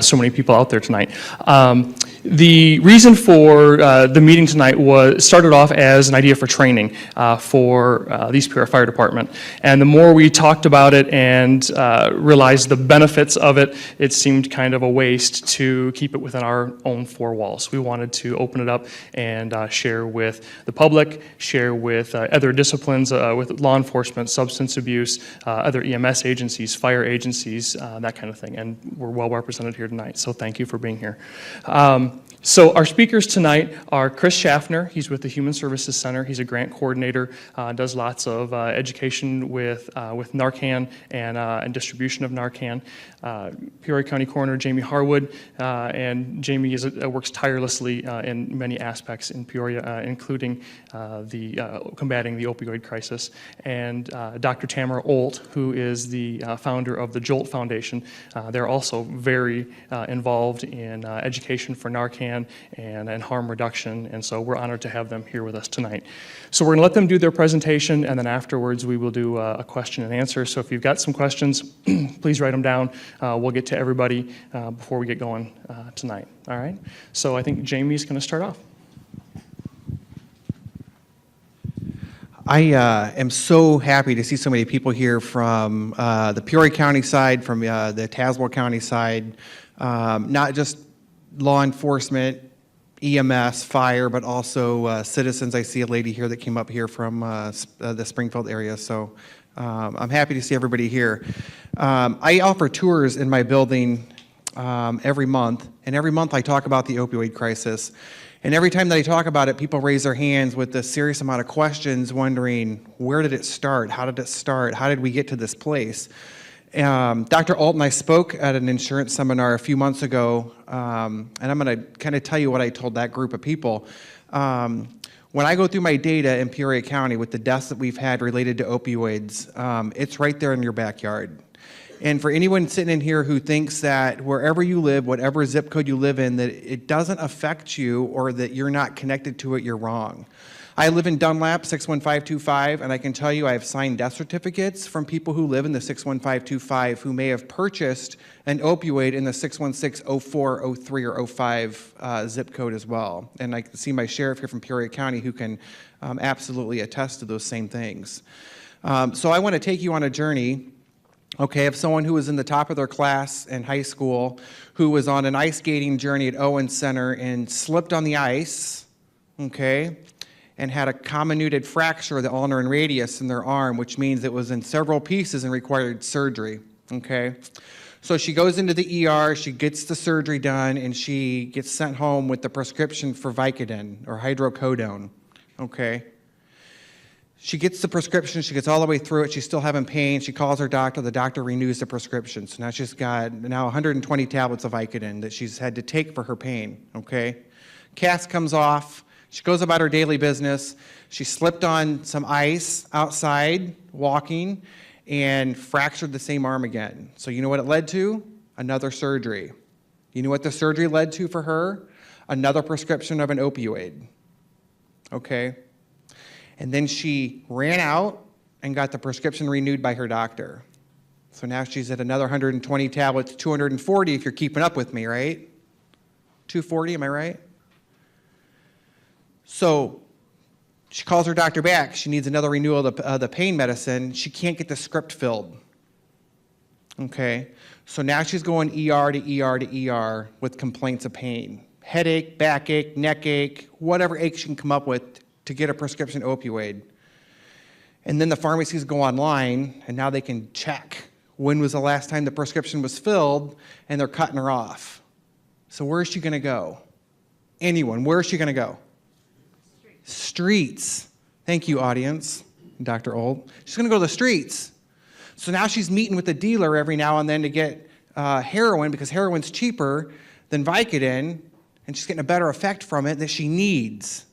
so many people out there tonight. The reason for the meeting tonight started off as an idea for training for the East Peoria Fire Department. And the more we talked about it and realized the benefits of it, it seemed kind of a waste to keep it within our own four walls. We wanted to open it up and share with the public, share with other disciplines, with law enforcement, substance abuse, other EMS agencies, fire agencies, that kind of thing. And we're well represented here tonight, so thank you for being here. So our speakers tonight are Chris Schaffner. He's with the Human Services Center. He's a grant coordinator, does lots of education with Narcan and distribution of Narcan. Peoria County Coroner Jamie Harwood, and Jamie works tirelessly in many aspects in Peoria, including combating the opioid crisis. And Dr. Tamara Olt, who is the founder of the Jolt Foundation. They're also very involved in education for Narcan and harm reduction, and so we're honored to have them here with us tonight. So we're going to let them do their presentation, and then afterwards we will do a question and answer. So if you've got some questions, please write them down. We'll get to everybody before we get going tonight. All right? So I think Jamie's going to start off. I am so happy to see so many people here from the Peoria County side, from the Tazewell County side, not just law enforcement, EMS, fire, but also citizens. I see a lady here that came up here from the Springfield area, so I'm happy to see everybody here. I offer tours in my building every month, and every month I talk about the opioid crisis. And every time that I talk about it, people raise their hands with a serious amount of questions, wondering, where did it start? How did it start? How did we get to this place? Dr. Alt and I spoke at an insurance seminar a few months ago, and I'm going to kind of tell you what I told that group of people. When I go through my data in Peoria County with the deaths that we've had related to opioids, it's right there in your backyard. And for anyone sitting in here who thinks that wherever you live, whatever zip code you live in, that it doesn't affect you or that you're not connected to it, you're wrong. I live in Dunlap, 61525, and I can tell you I have signed death certificates from people who live in the 61525 who may have purchased an opioid in the 616, 04, 03, or 05 zip code as well. And I can see my sheriff here from Peoria County who can absolutely attest to those same things. So I want to take you on a journey, okay, of someone who was in the top of their class in high school, who was on an ice skating journey at Owen Center and slipped on the ice, okay, and had a comminuted fracture of the ulnar and radius in their arm, which means it was in several pieces and required surgery, okay? So she goes into the ER, she gets the surgery done, and she gets sent home with the prescription for Vicodin, or hydrocodone, okay? She gets the prescription, she gets all the way through it, she's still having pain, she calls her doctor, the doctor renews the prescription. So now she's got 120 tablets of Vicodin that she's had to take for her pain, okay? Cast comes off. She goes about her daily business. She slipped on some ice outside walking and fractured the same arm again. So you know what it led to? Another surgery. You know what the surgery led to for her? Another prescription of an opioid. Okay? And then she ran out and got the prescription renewed by her doctor. So now she's at another 120 tablets, 240 if you're keeping up with me, right? 240, am I right? So she calls her doctor back. She needs another renewal of the pain medicine. She can't get the script filled. Okay? So now she's going ER to ER to ER with complaints of pain. Headache, backache, neck ache, whatever ache she can come up with to get a prescription opioid. And then the pharmacies go online, and now they can check when was the last time the prescription was filled, and they're cutting her off. So where is she going to go? Anyone, where is she going to go? Streets. Thank you, audience, Dr. Old. She's going to go to the streets. So now she's meeting with the dealer every now and then to get heroin because heroin's cheaper than Vicodin, and she's getting a better effect from it that she needs.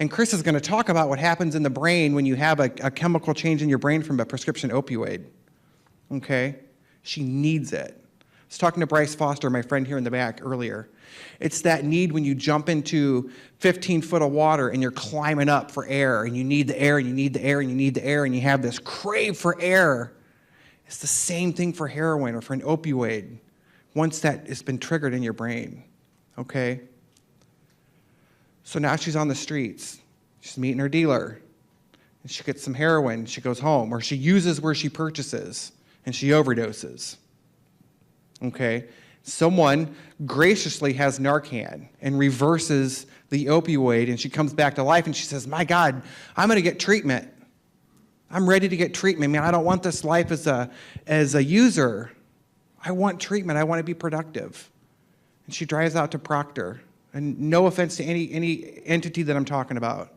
And Chris is going to talk about what happens in the brain when you have a chemical change in your brain from a prescription opioid. Okay? She needs it. I was talking to Bryce Foster, my friend here in the back, earlier. It's that need when you jump into 15 foot of water and you're climbing up for air, and you need the air, and you need the air, and you need the air, and you have this crave for air. It's the same thing for heroin or for an opioid. once that has been triggered in your brain, okay? So now she's on the streets. She's meeting her dealer. And she gets some heroin. She goes home. Or she uses where she purchases, and she overdoses. Okay? Someone graciously has Narcan and reverses the opioid, and she comes back to life, and she says, my God, I'm going to get treatment. I'm ready to get treatment. Man, I don't want this life as a user. I want treatment. I want to be productive. And she drives out to Proctor. And no offense to any entity that I'm talking about.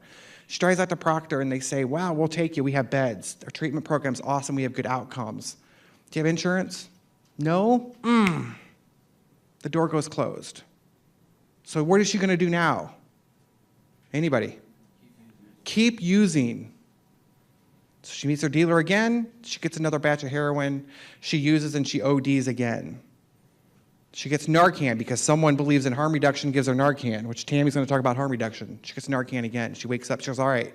She drives out to Proctor, and they say, wow, we'll take you. We have beds. Our treatment program's awesome. We have good outcomes. Do you have insurance? No? The door goes closed. So what is she going to do now? Anybody? Keep using. So she meets her dealer again. She gets another batch of heroin. She uses and she ODs again. She gets Narcan because someone believes in harm reduction, gives her Narcan, which Tammy's going to talk about harm reduction. She gets Narcan again. She wakes up. She goes, all right,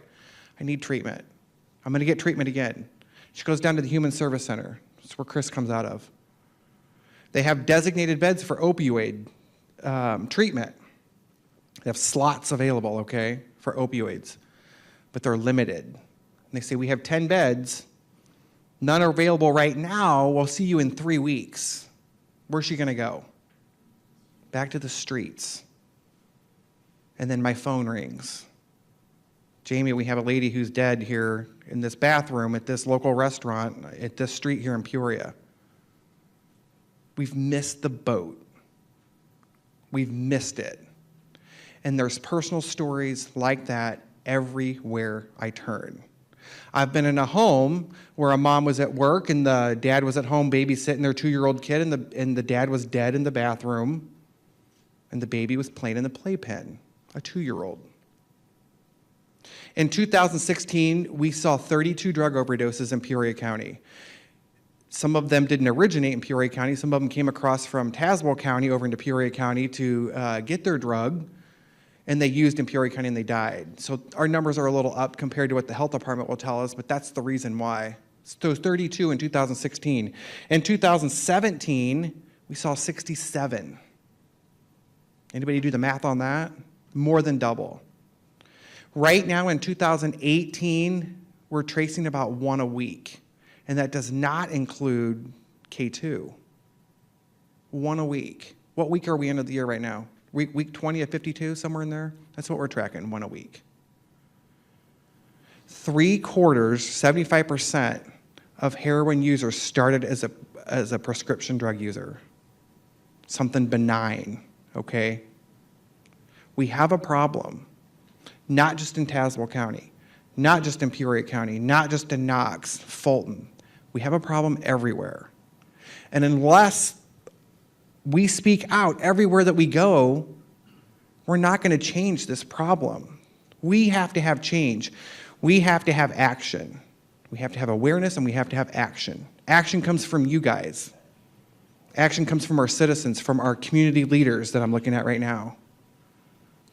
I need treatment. I'm going to get treatment again. She goes down to the Human Service Center. That's where Chris comes out of. They have designated beds for opioid treatment. They have slots available, okay, for opioids, but they're limited. And they say, we have 10 beds. None are available right now. We'll see you in 3 weeks. Where's she going to go? Back to the streets. And then my phone rings. Jamie, we have a lady who's dead here in this bathroom at this local restaurant at this street here in Peoria. We've missed the boat. We've missed it. And there's personal stories like that everywhere I turn. I've been in a home where a mom was at work and the dad was at home babysitting their 2-year-old kid, and the dad was dead in the bathroom, and the baby was playing in the playpen, a 2-year-old. In 2016, we saw 32 drug overdoses in Peoria County. Some of them didn't originate in Peoria County. Some of them came across from Tazewell County over into Peoria County to get their drug, and they used in Peoria County and they died. So our numbers are a little up compared to what the health department will tell us, but that's the reason why. So 32 in 2016. In 2017, we saw 67. Anybody do the math on that? More than double. Right now in 2018, we're tracing about 1 a week, and that does not include K2. 1 a week. What week are we in of the year right now? Week 20 of 52, somewhere in there? That's what we're tracking, 1 a week. 3/4, 75% of heroin users started as a prescription drug user. Something benign, okay? We have a problem, not just in Tazewell County, not just in Peoria County, not just in Knox, Fulton. We have a problem everywhere. And unless we speak out everywhere that we go, we're not going to change this problem. We have to have change. We have to have action. We have to have awareness, and we have to have action. Action comes from you guys. Action comes from our citizens, from our community leaders that I'm looking at right now.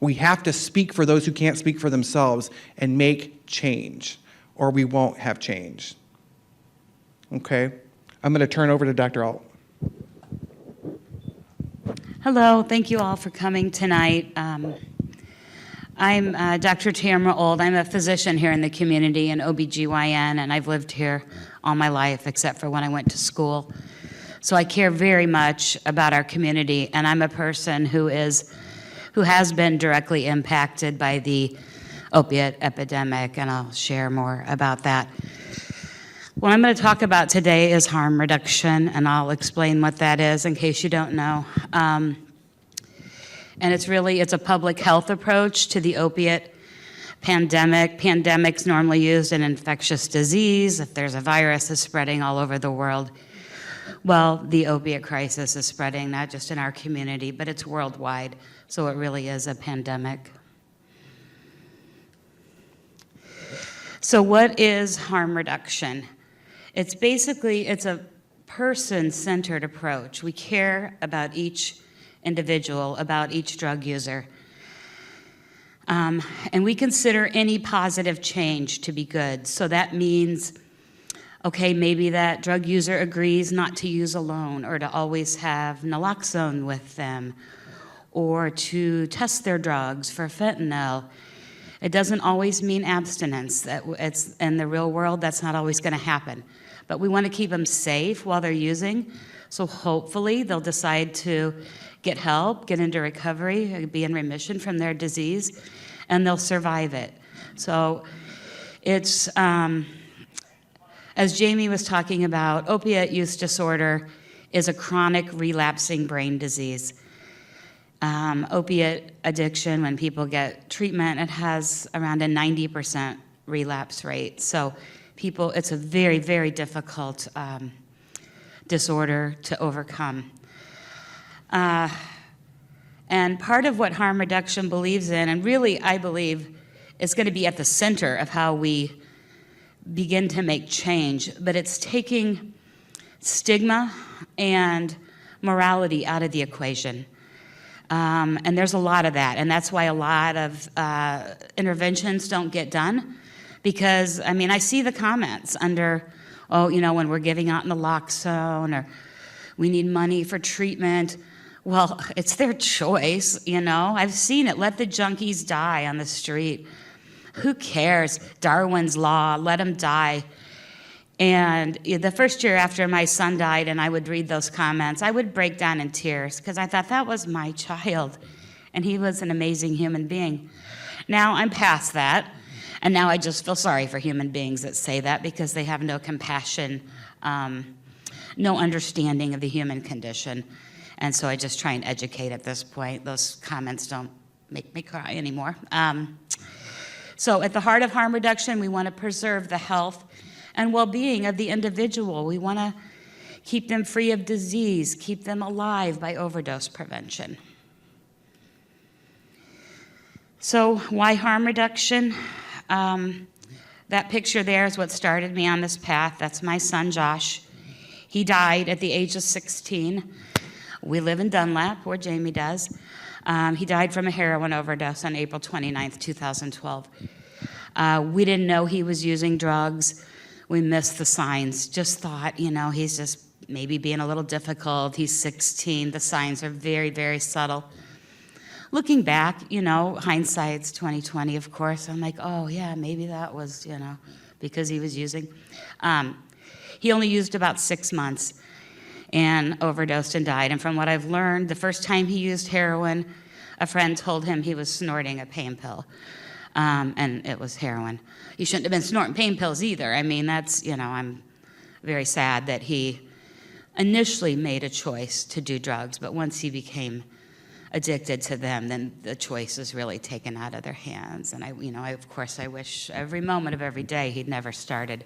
We have to speak for those who can't speak for themselves and make change, or we won't have change. Okay? I'm going to turn over to Dr. Alt. Hello, thank you all for coming tonight. I'm Dr. Tamara Old. I'm a physician here in the community, an OBGYN, and I've lived here all my life except for when I went to school. So I care very much about our community, and I'm a person who has been directly impacted by the opiate epidemic, and I'll share more about that. What I'm going to talk about today is harm reduction, and I'll explain what that is in case you don't know. And it's a public health approach to the opiate pandemic. Pandemic's normally used in infectious disease, if there's a virus that's spreading all over the world. Well, the opiate crisis is spreading not just in our community, but it's worldwide, so it really is a pandemic. So what is harm reduction? It's a person-centered approach. We care about each individual, about each drug user. And we consider any positive change to be good. So that means Okay, maybe that drug user agrees not to use alone or to always have naloxone with them or to test their drugs for fentanyl. It doesn't always mean abstinence. It's in the real world, that's not always going to happen. But we want to keep them safe while they're using, so hopefully they'll decide to get help, get into recovery, be in remission from their disease, and they'll survive it. So it's, as Jamie was talking about, opiate use disorder is a chronic relapsing brain disease. Opiate addiction, when people get treatment, it has around a 90% relapse rate. So it's a very, very difficult disorder to overcome. And part of what harm reduction believes in, and really I believe is going to be at the center of how we begin to make change, but it's taking stigma and morality out of the equation. And there's a lot of that, and that's why a lot of interventions don't get done, because, I mean, I see the comments under, when we're giving out naloxone, or we need money for treatment. Well, it's their choice, I've seen it. Let the junkies die on the street. Who cares? Darwin's law, let them die. And the first year after my son died and I would read those comments, I would break down in tears because I thought that was my child and he was an amazing human being. Now I'm past that, and now I just feel sorry for human beings that say that because they have no compassion, no understanding of the human condition. And so I just try and educate at this point. Those comments don't make me cry anymore. So at the heart of harm reduction, we want to preserve the health and well-being of the individual. We want to keep them free of disease, keep them alive by overdose prevention. So why harm reduction? That picture there is what started me on this path. That's my son, Josh. He died at the age of 16. We live in Dunlap, where Jamie does. He died from a heroin overdose on April 29th, 2012. We didn't know he was using drugs. We missed the signs. Just thought, he's just maybe being a little difficult. He's 16. The signs are very, very subtle. Looking back, hindsight's 20/20, of course. I'm like, oh yeah, maybe that was, because he was using. He only used about 6 months and overdosed and died. And from what I've learned, the first time he used heroin, a friend told him he was snorting a pain pill. And it was heroin. He shouldn't have been snorting pain pills either. I mean, that's, I'm very sad that he initially made a choice to do drugs, but once he became addicted to them, then the choice is really taken out of their hands. And of course, I wish every moment of every day he'd never started.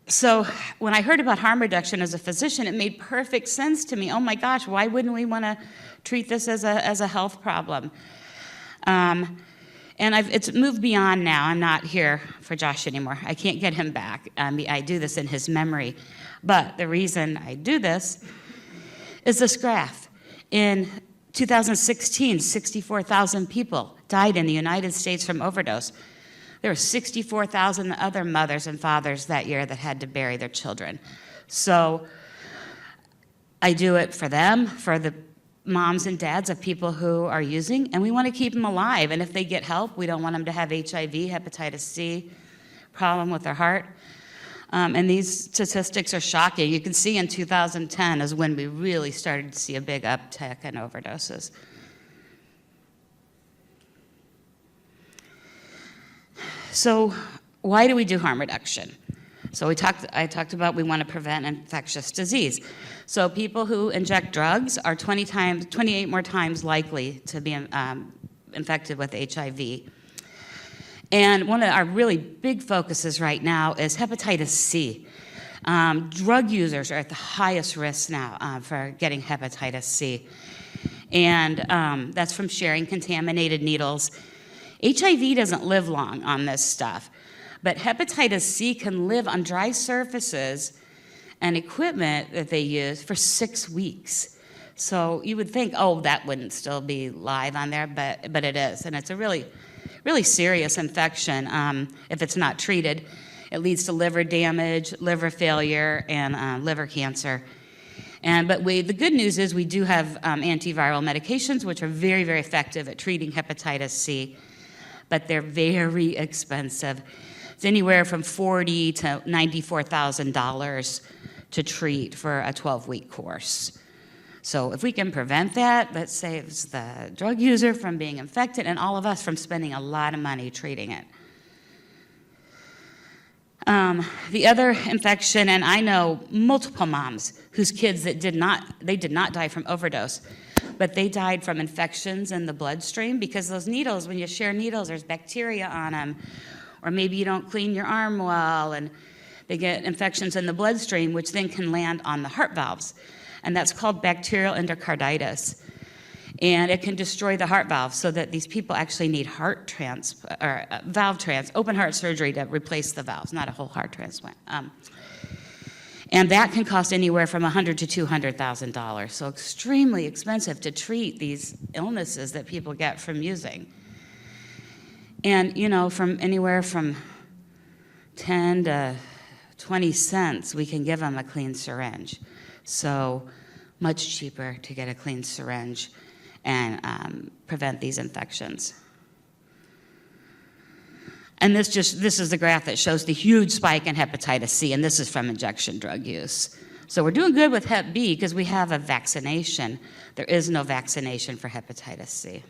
So when I heard about harm reduction as a physician, it made perfect sense to me. Oh my gosh, why wouldn't we want to treat this as a health problem? And it's moved beyond now. I'm not here for Josh anymore. I can't get him back. I do this in his memory. But the reason I do this is this graph. In 2016, 64,000 people died in the United States from overdose. There were 64,000 other mothers and fathers that year that had to bury their children. So I do it for them, for the moms and dads of people who are using, and we want to keep them alive. And if they get help, we don't want them to have HIV, hepatitis C, problem with their heart. And these statistics are shocking. You can see in 2010 is when we really started to see a big uptick in overdoses. So why do we do harm reduction? So I talked about we want to prevent infectious disease. So people who inject drugs are 28 more times likely to be infected with HIV. And one of our really big focuses right now is hepatitis C. Drug users are at the highest risk now for getting hepatitis C. And that's from sharing contaminated needles. HIV doesn't live long on this stuff, but hepatitis C can live on dry surfaces and equipment that they use for 6 weeks. So you would think, oh, that wouldn't still be live on there, but it is. And it's a really, really serious infection. If it's not treated, it leads to liver damage, liver failure, and liver cancer. But the good news is we do have antiviral medications, which are very, very effective at treating hepatitis C, but they're very expensive. It's anywhere from $40,000 to $94,000 to treat for a 12-week course. So if we can prevent that saves the drug user from being infected and all of us from spending a lot of money treating it. The other infection, and I know multiple moms whose kids that did not die from overdose, but they died from infections in the bloodstream because those needles, when you share needles, there's bacteria on them, or maybe you don't clean your arm well, and they get infections in the bloodstream, which then can land on the heart valves, and that's called bacterial endocarditis. And it can destroy the heart valve so that these people actually need open heart surgery to replace the valves, not a whole heart transplant. And that can cost anywhere from $100,000 to $200,000. So extremely expensive to treat these illnesses that people get from using. And from anywhere from 10 to 20 cents, we can give them a clean syringe. So much cheaper to get a clean syringe and prevent these infections. And this is the graph that shows the huge spike in hepatitis C, and this is from injection drug use. So we're doing good with Hep B because we have a vaccination. There is no vaccination for hepatitis C.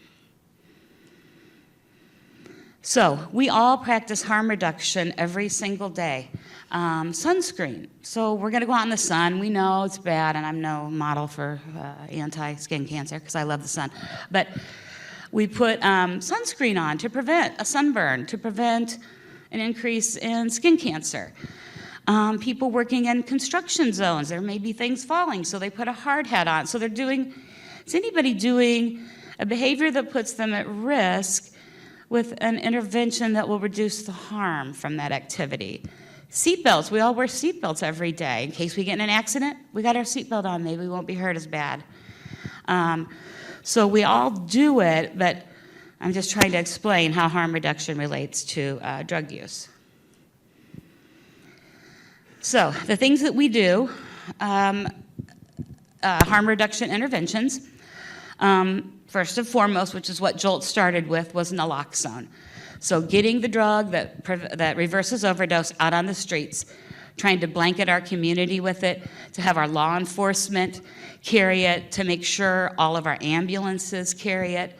So we all practice harm reduction every single day. Sunscreen. So we're going to go out in the sun. We know it's bad, and I'm no model for anti-skin cancer because I love the sun. But we put sunscreen on to prevent a sunburn, to prevent an increase in skin cancer. People working in construction zones, there may be things falling, so they put a hard hat on. So is anybody doing a behavior that puts them at risk with an intervention that will reduce the harm from that activity? Seatbelts, we all wear seatbelts every day. In case we get in an accident, we got our seatbelt on, maybe we won't be hurt as bad. So we all do it, but I'm just trying to explain how harm reduction relates to drug use. So the things that we do, harm reduction interventions, first and foremost, which is what Jolt started with, was naloxone. So getting the drug that reverses overdose out on the streets, trying to blanket our community with it, to have our law enforcement carry it, to make sure all of our ambulances carry it.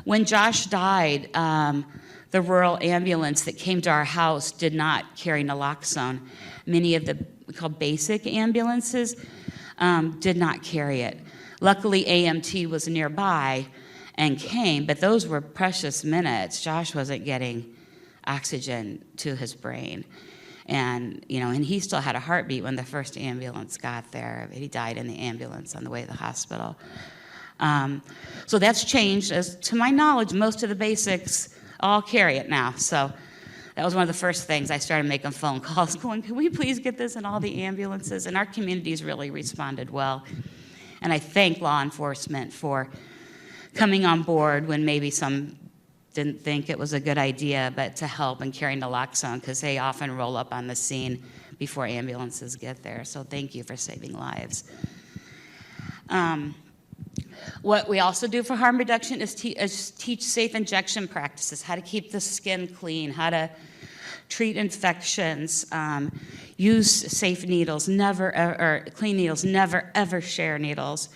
When Josh died, the rural ambulance that came to our house did not carry naloxone. Many of the we call basic ambulances did not carry it. Luckily, AMT was nearby and came, but those were precious minutes. Josh wasn't getting oxygen to his brain. And he still had a heartbeat when the first ambulance got there. He died in the ambulance on the way to the hospital. So that's changed. As to my knowledge, most of the basics all carry it now. So that was one of the first things. I started making phone calls going, can we please get this in all the ambulances? And our communities really responded well. And I thank law enforcement for coming on board when maybe some didn't think it was a good idea, but to help and carry naloxone, because they often roll up on the scene before ambulances get there. So thank you for saving lives. What we also do for harm reduction is teach safe injection practices, how to keep the skin clean, how to treat infections, use safe needles, or clean needles, never ever share needles.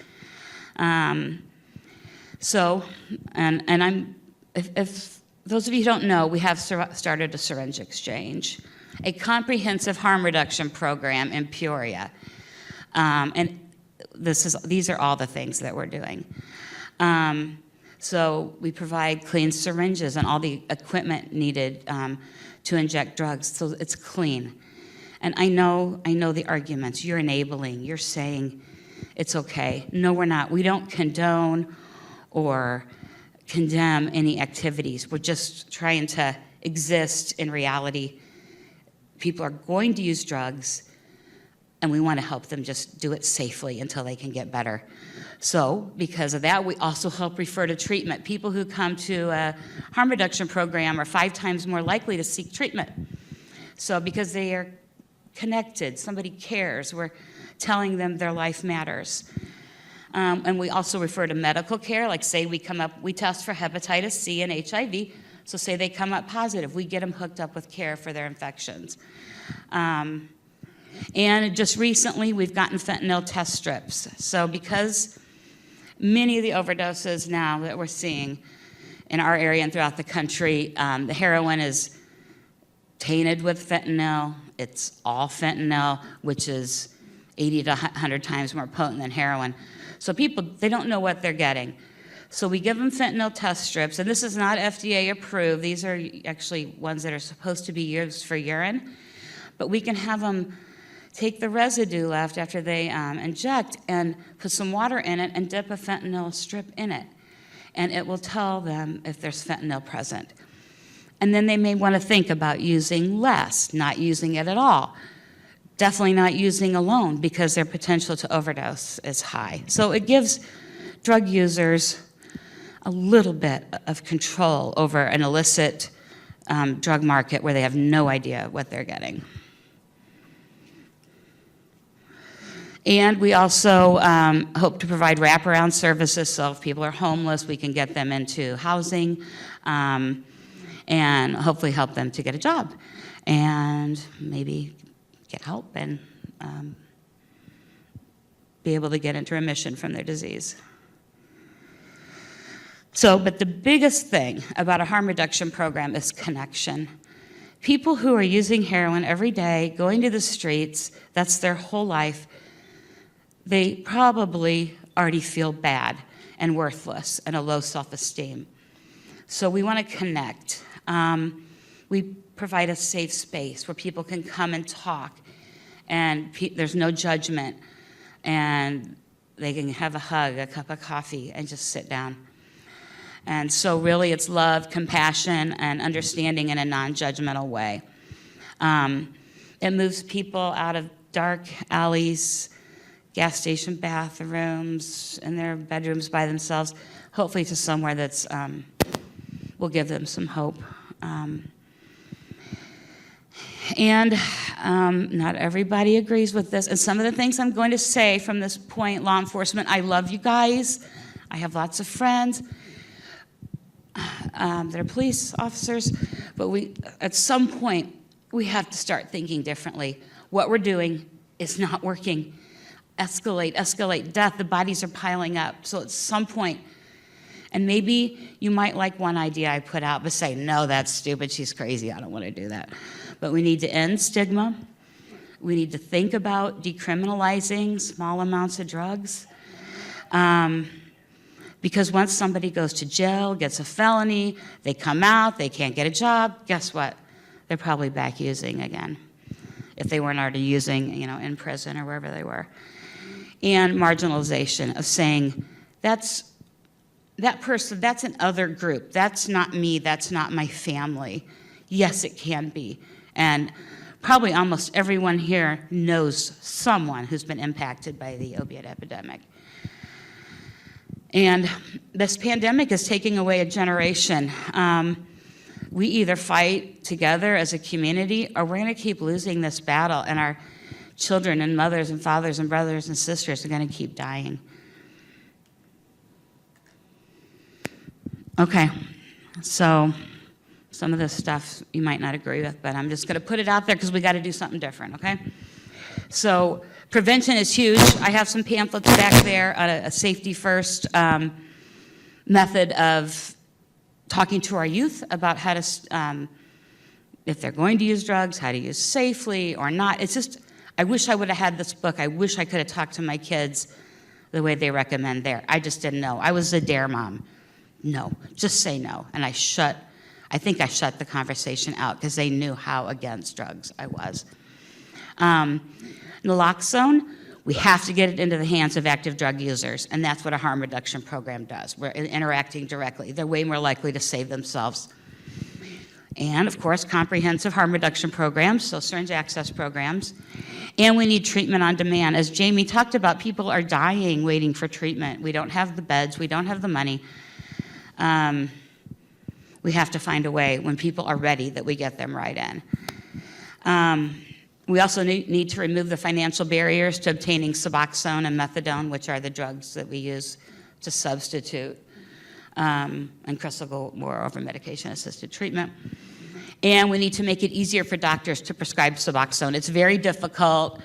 If those of you who don't know, we have started a syringe exchange, a comprehensive harm reduction program in Peoria. And these are all the things that we're doing. So we provide clean syringes and all the equipment needed to inject drugs, so it's clean. And I know the arguments. You're enabling. You're saying it's okay. No, we're not. We don't condone or condemn any activities. We're just trying to exist in reality. People are going to use drugs. and we want to help them just do it safely until they can get better. So because of that, we also help refer to treatment. People who come to a harm reduction program are 5 times more likely to seek treatment. So because they are connected, somebody cares, we're telling them their life matters. And we also refer to medical care, like say we test for hepatitis C and HIV, so say they come up positive, we get them hooked up with care for their infections. And just recently, we've gotten fentanyl test strips. So because many of the overdoses now that we're seeing in our area and throughout the country, the heroin is tainted with fentanyl. It's all fentanyl, which is 80 to 100 times more potent than heroin. So people, they don't know what they're getting. So we give them fentanyl test strips, and this is not FDA approved. These are actually ones that are supposed to be used for urine. But we can have them take the residue left after they inject and put some water in it and dip a fentanyl strip in it. And it will tell them if there's fentanyl present. And then they may want to think about using less, not using it at all. Definitely not using alone because their potential to overdose is high. So it gives drug users a little bit of control over an illicit drug market where they have no idea what they're getting. And we also hope to provide wraparound services, so if people are homeless, we can get them into housing and hopefully help them to get a job and maybe get help and be able to get into remission from their disease. So, but the biggest thing about a harm reduction program is connection. People who are using heroin every day, going to the streets, that's their whole life, they probably already feel bad and worthless and a low self-esteem. So we want to connect. We provide a safe space where people can come and talk, and there's no judgment, and they can have a hug, a cup of coffee, and just sit down. And so really it's love, compassion, and understanding in a non-judgmental way. It moves people out of dark alleys, gas station bathrooms, in their bedrooms by themselves, hopefully to somewhere that's will give them some hope. And not everybody agrees with this. And some of the things I'm going to say from this point, law enforcement, I love you guys. I have lots of friends that are police officers, but at some point, we have to start thinking differently. What we're doing is not working. Escalate death. The bodies are piling up. So at some point, and maybe you might like one idea I put out, but say, no, that's stupid, she's crazy, I don't want to do that. But we need to end stigma. We need to think about decriminalizing small amounts of drugs. Because once somebody goes to jail, gets a felony, they come out, they can't get a job, guess what? They're probably back using again, if they weren't already using, in prison or wherever they were. And marginalization of saying, that person, that's an other group. That's not me, that's not my family. Yes, it can be. And probably almost everyone here knows someone who's been impacted by the opioid epidemic. And this pandemic is taking away a generation. We either fight together as a community, or we're going to keep losing this battle, and our children and mothers and fathers and brothers and sisters are going to keep dying. Okay, so some of this stuff you might not agree with, but I'm just going to put it out there because we got to do something different, okay? So prevention is huge. I have some pamphlets back there on a safety first method of talking to our youth about how to, if they're going to use drugs, how to use safely or not. It's just, I wish I would have had this book. I wish I could have talked to my kids the way they recommend there. I just didn't know. I was a dare mom. No, just say no. And I think I shut the conversation out because they knew how against drugs I was. Naloxone, we have to get it into the hands of active drug users, and that's what a harm reduction program does. We're interacting directly. They're way more likely to save themselves. And, of course, comprehensive harm reduction programs, so syringe access programs. And we need treatment on demand. As Jamie talked about, people are dying waiting for treatment. We don't have the beds. We don't have the money. We have to find a way when people are ready that we get them right in. We also need to remove the financial barriers to obtaining Suboxone and methadone, which are the drugs that we use to substitute. And Chris will go more over medication-assisted treatment. And we need to make it easier for doctors to prescribe Suboxone. It's very difficult,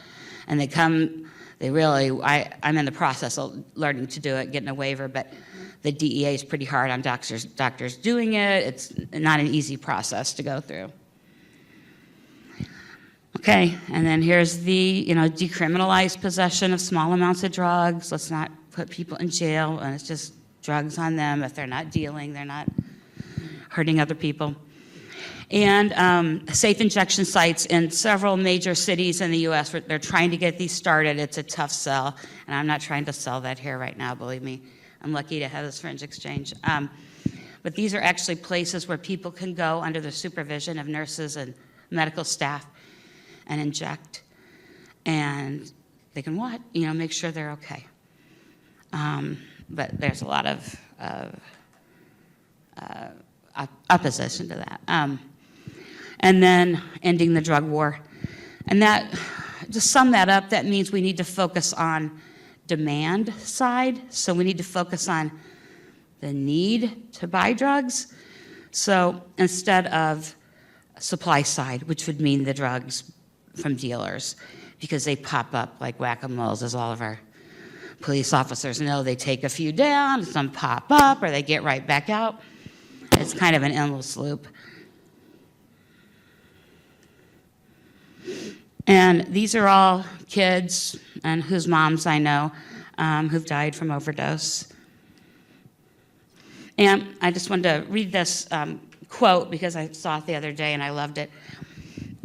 and I'm in the process of learning to do it, getting a waiver, but the DEA is pretty hard on doctors doing it. It's not an easy process to go through. Okay, and then here's the, decriminalized possession of small amounts of drugs. Let's not put people in jail, and it's just drugs on them. If they're not dealing, they're not hurting other people. And safe injection sites in several major cities in the U.S. They're trying to get these started. It's a tough sell, and I'm not trying to sell that here right now, believe me. I'm lucky to have this syringe exchange. But these are actually places where people can go under the supervision of nurses and medical staff and inject, and they can make sure they're okay. But there's a lot of opposition to that. And then ending the drug war. And that, to sum that up, that means we need to focus on demand side. So we need to focus on the need to buy drugs. So instead of supply side, which would mean the drugs from dealers, because they pop up like whack-a-moles, as all of our police officers know. They take a few down, some pop up, or they get right back out. It's kind of an endless loop. And these are all kids and whose moms I know who've died from overdose. And I just wanted to read this quote because I saw it the other day and I loved it.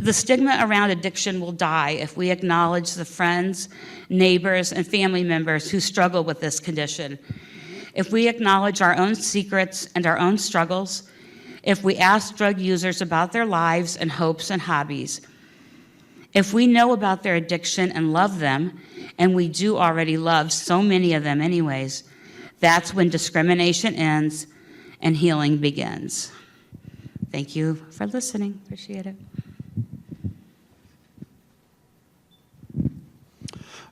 The stigma around addiction will die if we acknowledge the friends, neighbors, and family members who struggle with this condition. If we acknowledge our own secrets and our own struggles, if we ask drug users about their lives and hopes and hobbies, if we know about their addiction and love them, and we do already love so many of them anyways, that's when discrimination ends and healing begins. Thank you for listening. Appreciate it.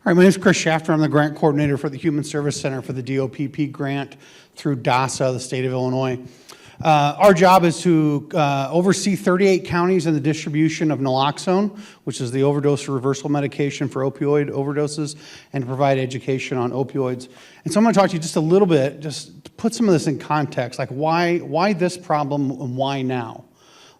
All right, my name is Chris Shafter. I'm the grant coordinator for the Human Service Center for the DOPP grant through DASA, the state of Illinois. Our job is to oversee 38 counties in the distribution of naloxone, which is the overdose reversal medication for opioid overdoses, and to provide education on opioids. And so I'm going to talk to you just a little bit, just to put some of this in context, like why this problem and why now?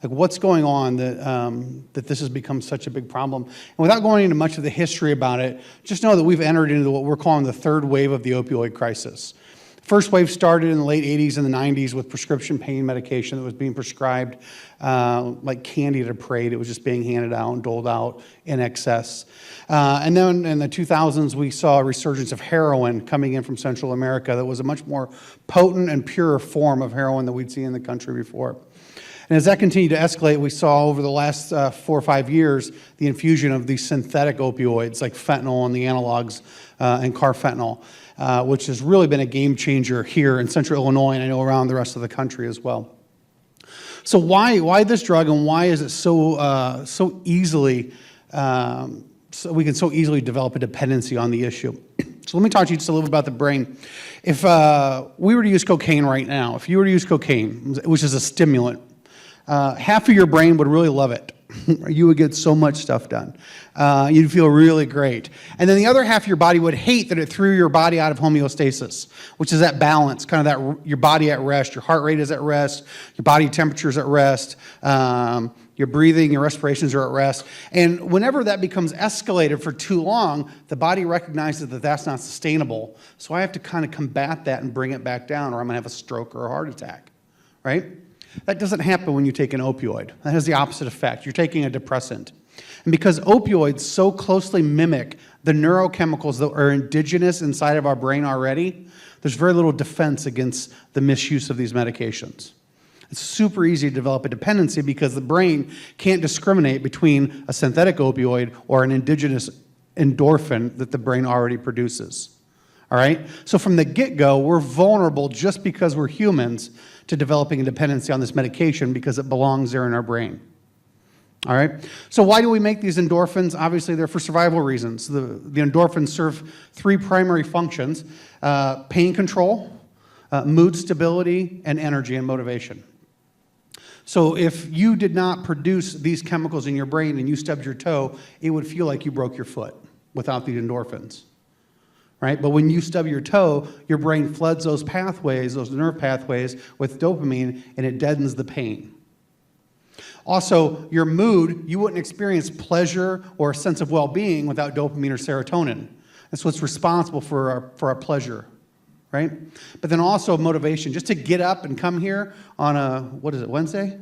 Like what's going on that this has become such a big problem? And without going into much of the history about it, just know that we've entered into what we're calling the third wave of the opioid crisis. First wave started in the late 80s and the 90s with prescription pain medication that was being prescribed like candy at a parade. It was just being handed out and doled out in excess. And then in the 2000s, we saw a resurgence of heroin coming in from Central America that was a much more potent and purer form of heroin than we'd seen in the country before. And as that continued to escalate, we saw over the last 4 or 5 years the infusion of these synthetic opioids like fentanyl and the analogs and carfentanil, which has really been a game changer here in Central Illinois and I know around the rest of the country as well. So why this drug and why is it so easily, so we can so easily develop a dependency on the issue? So let me talk to you just a little bit about the brain. If we were to use cocaine right now, if you were to use cocaine, which is a stimulant, half of your brain would really love it. You would get so much stuff done. You'd feel really great. And then the other half of your body would hate that it threw your body out of homeostasis, which is that balance, kind of that your body at rest, your heart rate is at rest, your body temperature is at rest, your breathing, your respirations are at rest. And whenever that becomes escalated for too long, the body recognizes that that's not sustainable. So I have to kind of combat that and bring it back down or I'm going to have a stroke or a heart attack, right? That doesn't happen when you take an opioid. That has the opposite effect. You're taking a depressant. And because opioids so closely mimic the neurochemicals that are indigenous inside of our brain already, there's very little defense against the misuse of these medications. It's super easy to develop a dependency because the brain can't discriminate between a synthetic opioid or an indigenous endorphin that the brain already produces. All right? So from the get-go, we're vulnerable just because we're humans to developing a dependency on this medication because it belongs there in our brain. All right? So why do we make these endorphins? Obviously, they're for survival reasons. The endorphins serve three primary functions: pain control, mood stability, and energy and motivation. So if you did not produce these chemicals in your brain and you stubbed your toe, it would feel like you broke your foot without the endorphins, right? But when you stub your toe, your brain floods those pathways, those nerve pathways, with dopamine, and it deadens the pain. Also, your mood, you wouldn't experience pleasure or a sense of well-being without dopamine or serotonin. That's what's responsible for our pleasure, right? But then also motivation, just to get up and come here on a, Wednesday?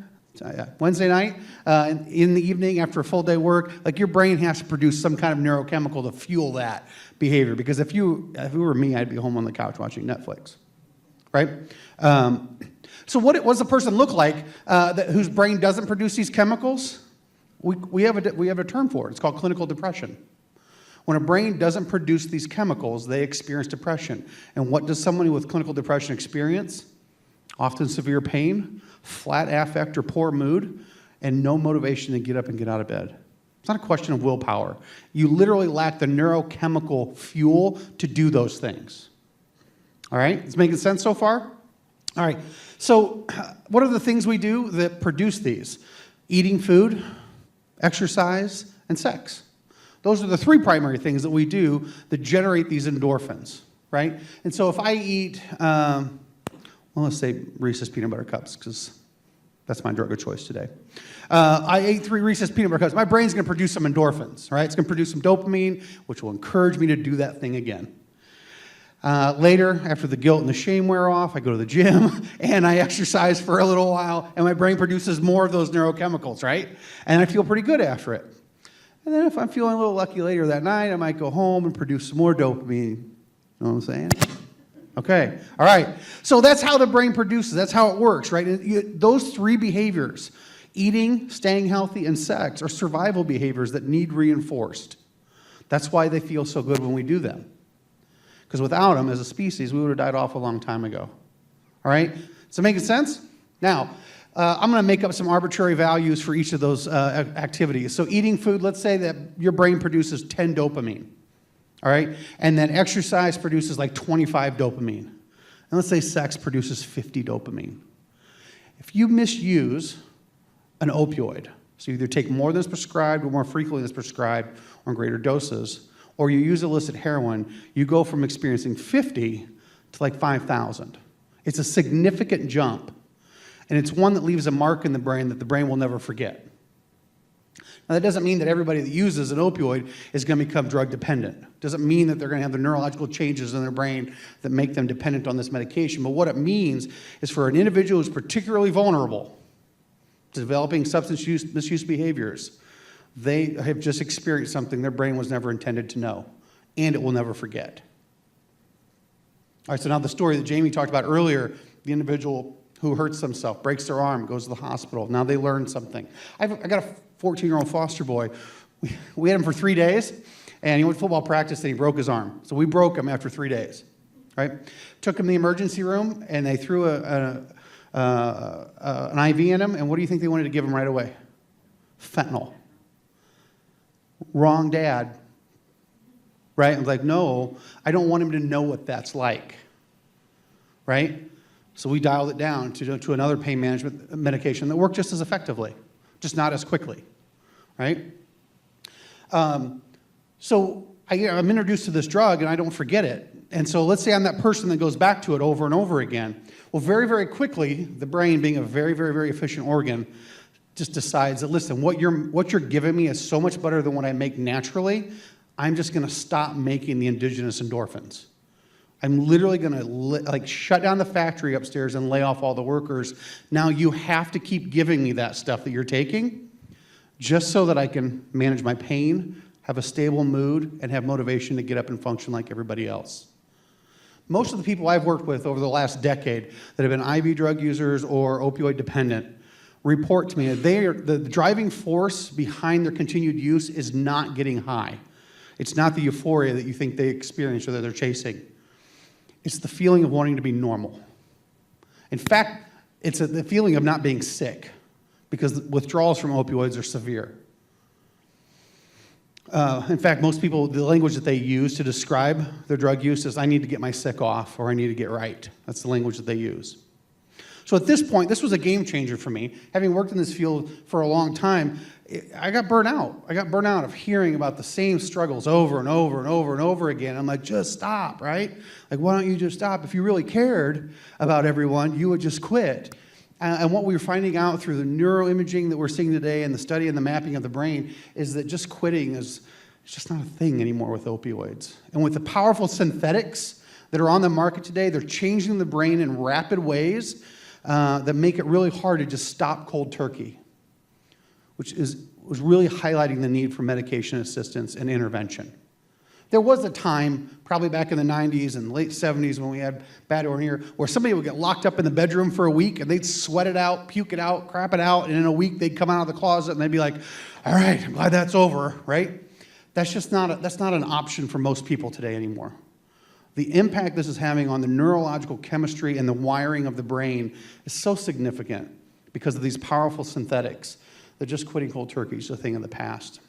Wednesday night, in the evening after a full day work, like your brain has to produce some kind of neurochemical to fuel that behavior. Because if it were me, I'd be home on the couch watching Netflix, right? So what does a person look like whose brain doesn't produce these chemicals? We have a term for it. It's called clinical depression. When a brain doesn't produce these chemicals, they experience depression. And what does someone with clinical depression experience? Often severe pain, flat affect or poor mood, and no motivation to get up and get out of bed. It's not a question of willpower. You literally lack the neurochemical fuel to do those things. All right? It's making sense so far? All right. So what are the things we do that produce these? Eating food, exercise, and sex. Those are the three primary things that we do that generate these endorphins, right? And so if I eat, let's say Reese's peanut butter cups, because that's my drug of choice today. I ate 3 Reese's peanut butter cups. My brain's going to produce some endorphins, right? It's going to produce some dopamine, which will encourage me to do that thing again. Later, after the guilt and the shame wear off, I go to the gym and I exercise for a little while, and my brain produces more of those neurochemicals, right? And I feel pretty good after it. And then if I'm feeling a little lucky later that night, I might go home and produce some more dopamine. You know what I'm saying? Okay, all right. So that's how the brain produces. That's how it works, right? Those 3 behaviors, eating, staying healthy, and sex, are survival behaviors that need reinforced. That's why they feel so good when we do them. Because without them, as a species, we would have died off a long time ago. All right? Is that making sense? Now, I'm going to make up some arbitrary values for each of those activities. So eating food, let's say that your brain produces 10 dopamine. All right? And then exercise produces like 25 dopamine. And let's say sex produces 50 dopamine. If you misuse an opioid, so you either take more than is prescribed or more frequently than is prescribed or in greater doses, or you use illicit heroin, you go from experiencing 50 to like 5,000. It's a significant jump. And it's one that leaves a mark in the brain that the brain will never forget. Now, that doesn't mean that everybody that uses an opioid is going to become drug dependent. It doesn't mean that they're going to have the neurological changes in their brain that make them dependent on this medication. But what it means is for an individual who's particularly vulnerable to developing substance misuse behaviors, they have just experienced something their brain was never intended to know, and it will never forget. All right, so now the story that Jamie talked about earlier, the individual who hurts themselves, breaks their arm, goes to the hospital. Now they learn something. I got a 14-year-old foster boy. We had him for 3 days, and he went to football practice, and he broke his arm. So we broke him after 3 days, right? Took him to the emergency room, and they threw an IV in him, and what do you think they wanted to give him right away? Fentanyl. Wrong dad, right? I was like, no, I don't want him to know what that's like, right? So we dialed it down to another pain management medication that worked just as effectively, just not as quickly, right? So I'm introduced to this drug and I don't forget it. And so let's say I'm that person that goes back to it over and over again. Well, very, very quickly, the brain, being a very, very, very efficient organ, just decides that, listen, what you're giving me is so much better than what I make naturally. I'm just going to stop making the indigenous endorphins. I'm literally going to shut down the factory upstairs and lay off all the workers. Now you have to keep giving me that stuff that you're taking just so that I can manage my pain, have a stable mood, and have motivation to get up and function like everybody else. Most of the people I've worked with over the last decade that have been IV drug users or opioid dependent report to me that the driving force behind their continued use is not getting high. It's not the euphoria that you think they experience or that they're chasing. It's the feeling of wanting to be normal. In fact, it's the feeling of not being sick, because withdrawals from opioids are severe. In fact, most people, the language that they use to describe their drug use is, I need to get my sick off, or I need to get right. That's the language that they use. So at this point, this was a game changer for me. Having worked in this field for a long time, I got burnt out. I got burnt out of hearing about the same struggles over and over and over and over again. I'm like, just stop, right? Like, why don't you just stop? If you really cared about everyone, you would just quit. And what we were finding out through the neuroimaging that we're seeing today and the study and the mapping of the brain is that just quitting is just not a thing anymore with opioids. And with the powerful synthetics that are on the market today, they're changing the brain in rapid ways that make it really hard to just stop cold turkey, which was really highlighting the need for medication assistance and intervention. There was a time, probably back in the 90s and late 70s when we had bad oral here, where somebody would get locked up in the bedroom for a week and they'd sweat it out, puke it out, crap it out, and in a week they'd come out of the closet and they'd be like, all right, I'm glad that's over, right? That's not an option for most people today anymore. The impact this is having on the neurological chemistry and the wiring of the brain is so significant because of these powerful synthetics that just quitting cold turkey is a thing of the past,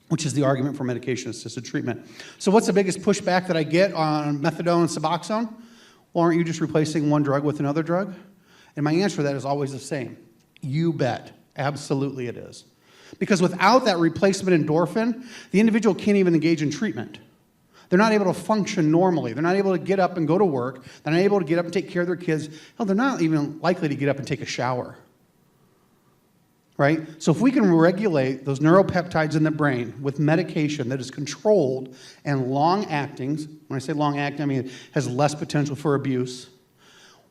which is the argument for medication-assisted treatment. So what's the biggest pushback that I get on methadone and Suboxone? Well, aren't you just replacing one drug with another drug? And my answer to that is always the same. You bet. Absolutely it is. Because without that replacement endorphin, the individual can't even engage in treatment. They're not able to function normally. They're not able to get up and go to work. They're not able to get up and take care of their kids. Hell, they're not even likely to get up and take a shower. Right? So if we can regulate those neuropeptides in the brain with medication that is controlled and long-acting, when I say long-acting, I mean it has less potential for abuse,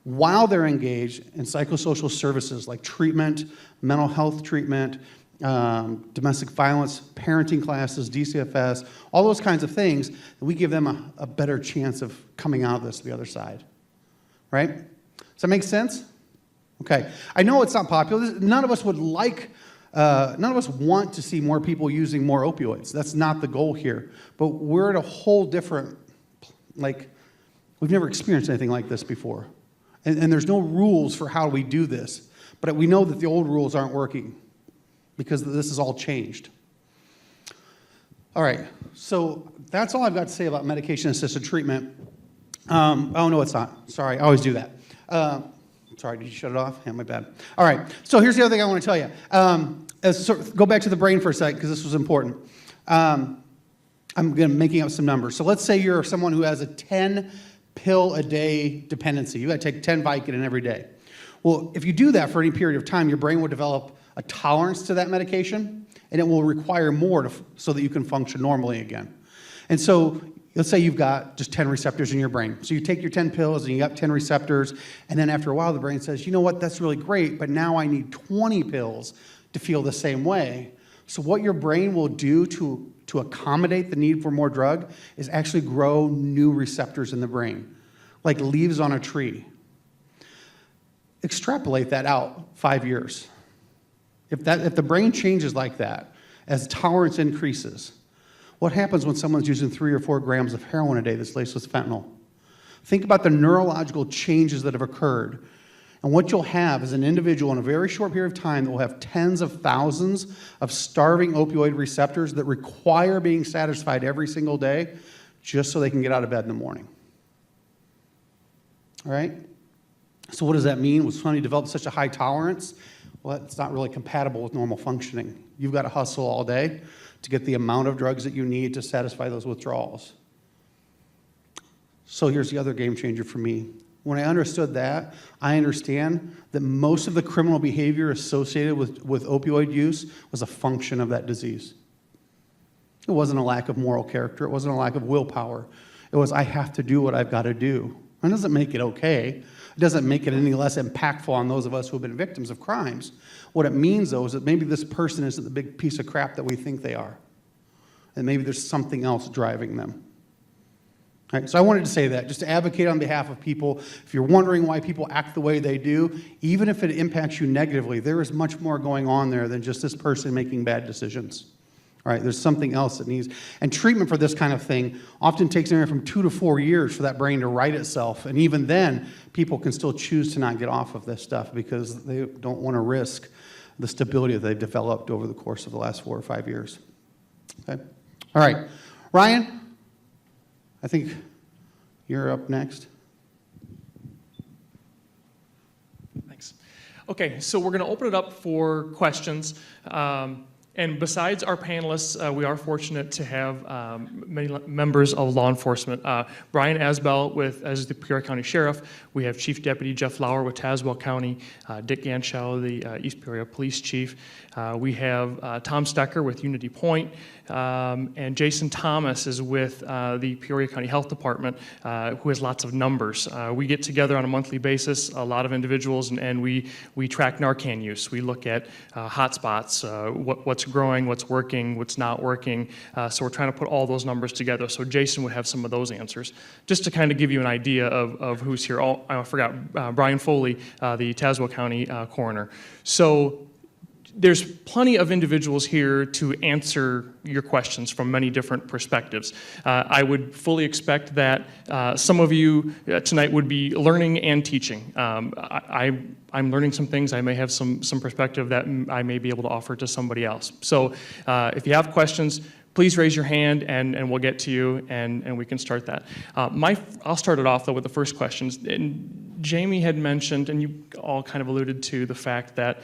while they're engaged in psychosocial services like treatment, mental health treatment, domestic violence, parenting classes, DCFS, all those kinds of things, we give them a better chance of coming out of this to the other side. Right? Does that make sense? Okay. I know it's not popular. None of us would none of us want to see more people using more opioids. That's not the goal here. But we're at a whole different, we've never experienced anything like this before. And there's no rules for how we do this. But we know that the old rules aren't working because this has all changed. All right. So that's all I've got to say about medication-assisted treatment. Oh, no, it's not. Sorry. I always do that. Sorry, did you shut it off? Yeah, my bad. All right, so here's the other thing I want to tell you. Go back to the brain for a second, because this was important. I'm making up some numbers. So let's say you're someone who has a 10-pill-a-day dependency. You got to take 10 Vicodin every day. Well, if you do that for any period of time, your brain will develop a tolerance to that medication, and it will require more so that you can function normally again. And so let's say you've got just 10 receptors in your brain. So you take your 10 pills and you got 10 receptors, and then after a while the brain says, you know what, that's really great, but now I need 20 pills to feel the same way. So what your brain will do to accommodate the need for more drug is actually grow new receptors in the brain, like leaves on a tree. Extrapolate that out 5 years. If the brain changes like that, as tolerance increases, what happens when someone's using 3 or 4 grams of heroin a day that's laced with fentanyl? Think about the neurological changes that have occurred. And what you'll have is an individual in a very short period of time that will have tens of thousands of starving opioid receptors that require being satisfied every single day just so they can get out of bed in the morning. All right? So what does that mean? When somebody develops such a high tolerance, well, it's not really compatible with normal functioning. You've got to hustle all day to get the amount of drugs that you need to satisfy those withdrawals. So here's the other game changer for me. When I understood that, I understand that most of the criminal behavior associated with opioid use was a function of that disease. It wasn't a lack of moral character. It wasn't a lack of willpower. It was, I have to do what I've got to do. That doesn't make it okay. It doesn't make it any less impactful on those of us who have been victims of crimes. What it means, though, is that maybe this person isn't the big piece of crap that we think they are. And maybe there's something else driving them. All right, so I wanted to say that, just to advocate on behalf of people. If you're wondering why people act the way they do, even if it impacts you negatively, there is much more going on there than just this person making bad decisions. All right, there's something else that needs, and treatment for this kind of thing often takes anywhere from 2 to 4 years for that brain to right itself. And even then, people can still choose to not get off of this stuff because they don't want to risk the stability that they've developed over the course of the last 4 or 5 years. Okay? All right, Ryan, I think you're up next. Thanks. Okay, so we're going to open it up for questions. And besides our panelists, we are fortunate to have many members of law enforcement. Brian Asbell as the Peoria County Sheriff. We have Chief Deputy Jeff Lauer with Tazewell County, Dick Ganschow, the East Peoria Police Chief. We have Tom Stecker with Unity Point, and Jason Thomas is with the Peoria County Health Department, who has lots of numbers. We get together on a monthly basis, a lot of individuals, and we track Narcan use. We look at hotspots, what's growing, what's working, what's not working. So we're trying to put all those numbers together. So Jason would have some of those answers. Just to kind of give you an idea of who's here. Oh, I forgot, Brian Foley, the Tazewell County coroner. So there's plenty of individuals here to answer your questions from many different perspectives. I would fully expect that some of you tonight would be learning and teaching. I'm learning some things. I may have some perspective that I may be able to offer to somebody else. So if you have questions, please raise your hand and we'll get to you and we can start that. I'll start it off though with the first questions. And Jamie had mentioned, and you all kind of alluded to the fact that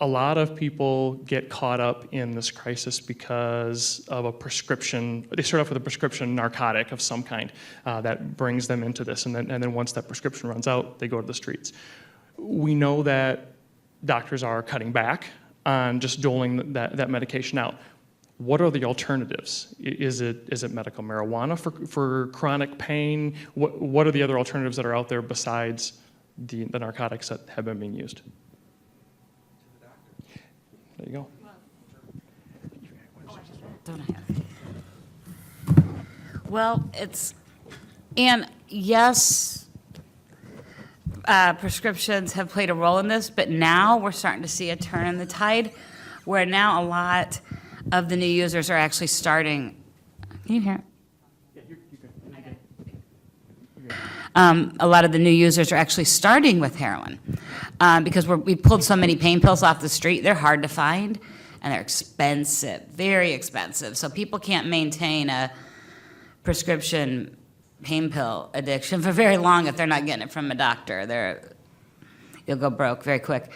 a lot of people get caught up in this crisis because of a prescription. They start off with a prescription narcotic of some kind that brings them into this. And then once that prescription runs out, they go to the streets. We know that doctors are cutting back on just doling that medication out. What are the alternatives? Is it medical marijuana for chronic pain? What are the other alternatives that are out there besides the narcotics that have been being used? There you go. Don't I have? Well, and yes, prescriptions have played a role in this, but now we're starting to see a turn in the tide where now a lot of the new users are actually starting. Can you hear? A lot of the new users are actually starting with heroin because we pulled so many pain pills off the street. They're hard to find and they're expensive, very expensive. So people can't maintain a prescription pain pill addiction for very long if they're not getting it from a doctor. You'll go broke very quick.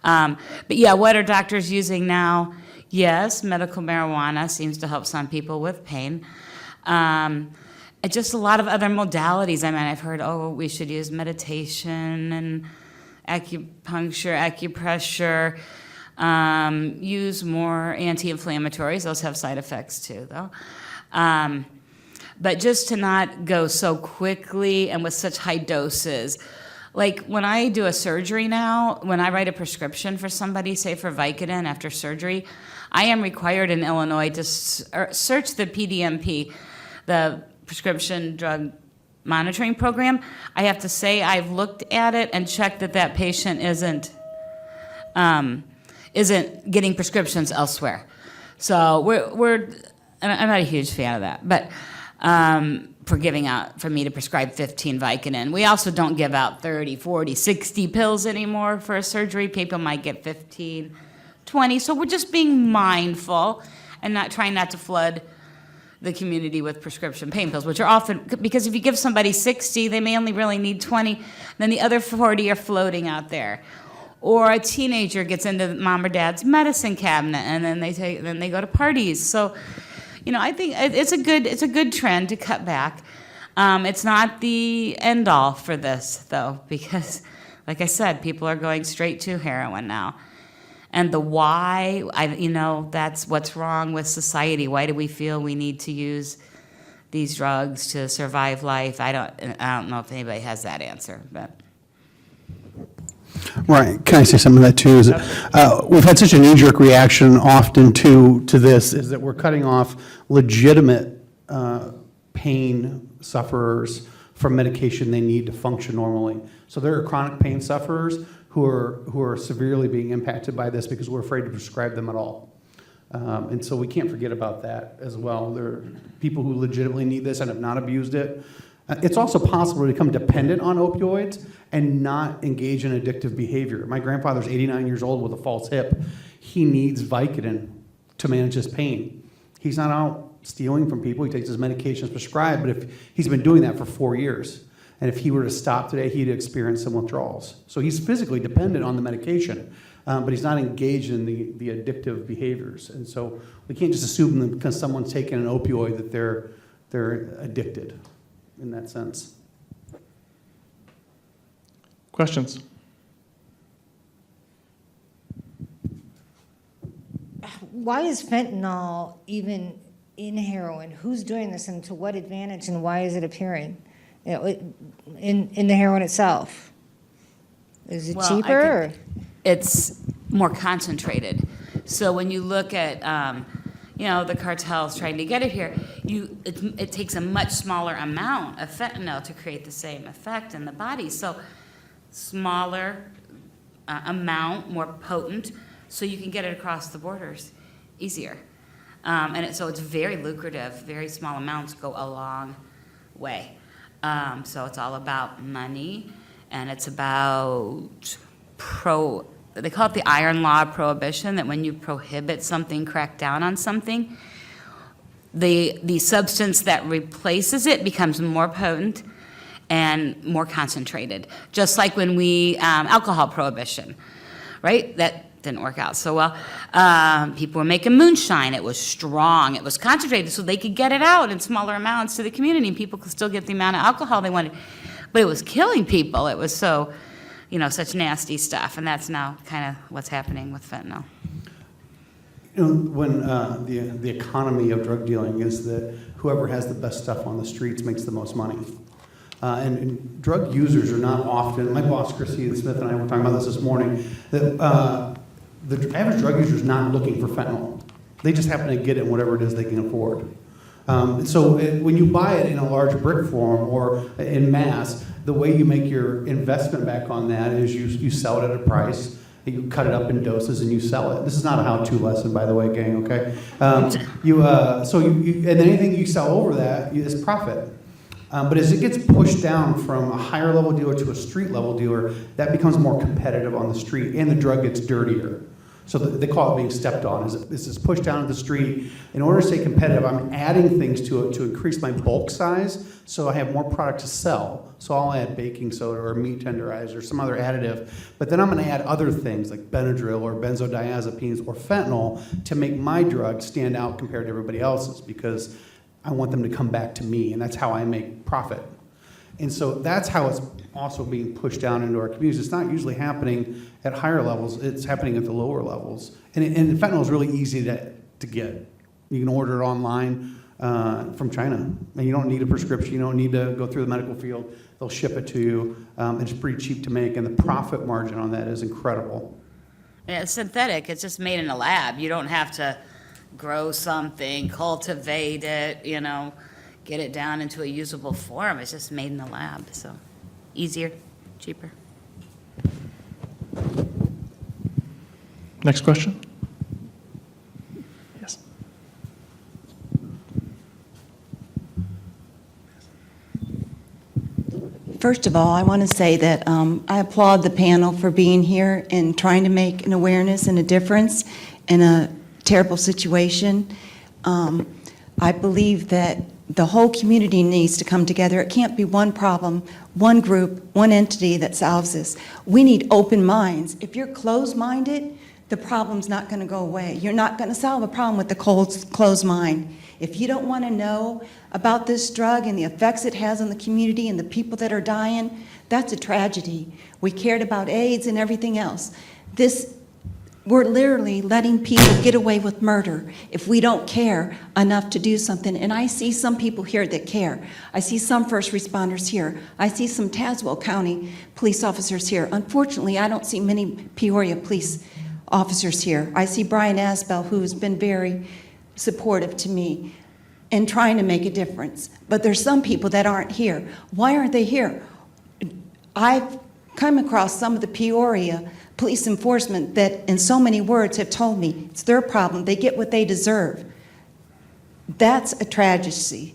But yeah, what are doctors using now? Yes, medical marijuana seems to help some people with pain. And just a lot of other modalities. I mean, I've heard, we should use meditation and acupuncture, acupressure, use more anti-inflammatories. Those have side effects too, though. But just to not go so quickly and with such high doses. Like when I do a surgery now, when I write a prescription for somebody, say for Vicodin after surgery, I am required in Illinois to search the PDMP, the Prescription Drug Monitoring Program. I have to say I've looked at it and checked that patient isn't getting prescriptions elsewhere. So I'm not a huge fan of that, but for me to prescribe 15 Vicodin. We also don't give out 30, 40, 60 pills anymore for a surgery. People might get 15, 20. So we're just being mindful and trying not to flood the community with prescription pain pills, which are often, because if you give somebody 60, they may only really need 20, then the other 40 are floating out there. Or a teenager gets into mom or dad's medicine cabinet and then they go to parties. So, I think it's a good trend to cut back. It's not the end all for this though, because like I said, people are going straight to heroin now. And the why, that's what's wrong with society. Why do we feel we need to use these drugs to survive life? I don't know if anybody has that answer, but. Right. Can I say something to that too? Is we've had such a knee-jerk reaction often to this, is that we're cutting off legitimate pain sufferers from medication they need to function normally. So there are chronic pain sufferers who are severely being impacted by this because we're afraid to prescribe them at all. And so we can't forget about that as well. There are people who legitimately need this and have not abused it. It's also possible to become dependent on opioids and not engage in addictive behavior. My grandfather's 89 years old with a false hip. He needs Vicodin to manage his pain. He's not out stealing from people. He takes his medications prescribed, but if he's been doing that for 4 years. And if he were to stop today, he'd experience some withdrawals. So he's physically dependent on the medication, but he's not engaged in the addictive behaviors. And so we can't just assume that because someone's taking an opioid that they're addicted in that sense. Questions? Why is fentanyl even in heroin? Who's doing this and to what advantage, and why is it appearing in the heroin itself? Is it Well, I cheaper? think it's more concentrated. So when you look at, the cartels trying to get it here, it takes a much smaller amount of fentanyl to create the same effect in the body. So smaller amount, more potent, so you can get it across the borders easier. So it's very lucrative. Very small amounts go a long way. So it's all about money, and it's about they call it the iron law of prohibition, that when you prohibit something, crack down on something, the substance that replaces it becomes more potent and more concentrated. Just like when we, alcohol prohibition, right? That didn't work out so well. People were making moonshine. It was strong. It was concentrated, so they could get it out in smaller amounts to the community, and people could still get the amount of alcohol they wanted. But it was killing people. It was so, such nasty stuff, and that's now kind of what's happening with fentanyl. When the economy of drug dealing is that whoever has the best stuff on the streets makes the most money. And drug users are not often, my boss, Chrissy Smith, and I were talking about this morning, that the average drug user is not looking for fentanyl. They just happen to get it in whatever it is they can afford. When you buy it in a large brick form or in mass, the way you make your investment back on that is you sell it at a price, you cut it up in doses, and you sell it. This is not a how-to lesson, by the way, gang, okay? And anything you sell over that is profit. But as it gets pushed down from a higher level dealer to a street level dealer, that becomes more competitive on the street, and the drug gets dirtier. So they call it being stepped on. As it's pushed down to the street, in order to stay competitive, I'm adding things to it to increase my bulk size, so I have more product to sell. So I'll add baking soda or meat tenderizer or some other additive, but then I'm going to add other things like Benadryl or benzodiazepines or fentanyl to make my drug stand out compared to everybody else's, because I want them to come back to me, and that's how I make profit. And so that's how it's also being pushed down into our communities. It's not usually happening at higher levels, it's happening at the lower levels. And fentanyl is really easy to get. You can order it online from China, and you don't need a prescription, you don't need to go through the medical field. They'll ship it to you. It's pretty cheap to make, and the profit margin on that is incredible. Yeah, it's synthetic. It's just made in a lab. You don't have to grow something, cultivate it, get it down into a usable form. It's just made in the lab, so easier, cheaper. Next question? Yes. First of all, I want to say that I applaud the panel for being here and trying to make an awareness and a difference in a terrible situation. I believe that the whole community needs to come together. It can't be one problem, one group, one entity that solves this. We need open minds. If you're closed-minded, the problem's not going to go away. You're not going to solve a problem with the closed mind. If you don't want to know about this drug and the effects it has on the community and the people that are dying, that's a tragedy. We cared about AIDS and everything else. We're literally letting people get away with murder if we don't care enough to do something. And I see some people here that care. I see some first responders here. I see some Tazewell County police officers here. Unfortunately, I don't see many Peoria police officers here. I see Brian Asbell, who has been very supportive to me. and trying to make a difference. But there's some people that aren't here. Why aren't they here? I've come across some of the Peoria police enforcement that in so many words have told me it's their problem, they get what they deserve. That's a tragedy,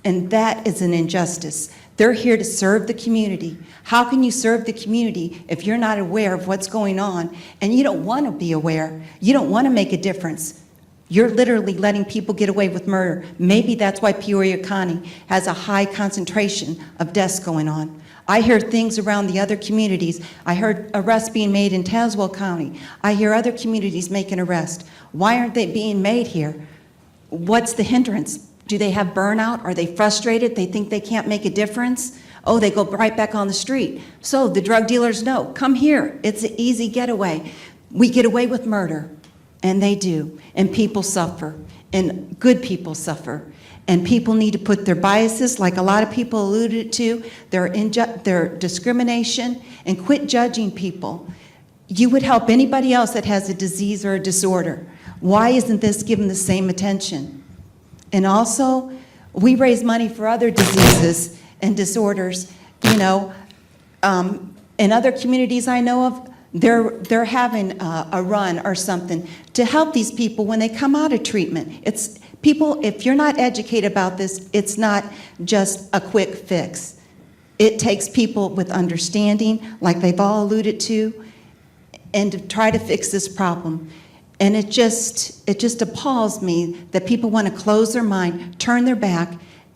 and that is an injustice. They're here to serve the community. How can you serve the community if you're not aware of what's going on and you don't want to be aware? You don't want to make a difference. You're literally letting people get away with murder. Maybe that's why Peoria County has a high concentration of deaths going on. I hear things around the other communities. I heard arrests being made in Tazewell County. I hear other communities making arrests. Why aren't they being made here? What's the hindrance? Do they have burnout? Are they frustrated? They think they can't make a difference? Oh, they go right back on the street. So the drug dealers know, come here. It's an easy getaway. We get away with murder, and they do. And people suffer, and good people suffer. And people need to put their biases, like a lot of people alluded to, their discrimination, and quit judging people. You would help anybody else that has a disease or a disorder. Why isn't this given the same attention? And also, we raise money for other diseases and disorders. You know, in other communities I know of, they're having a run or something to help these people when they come out of treatment. It's people, if you're not educated about this, it's not just a quick fix. It takes people with understanding, like they've all alluded to, and to try to fix this problem. And it just appalls me that people want to close their mind, turn their back,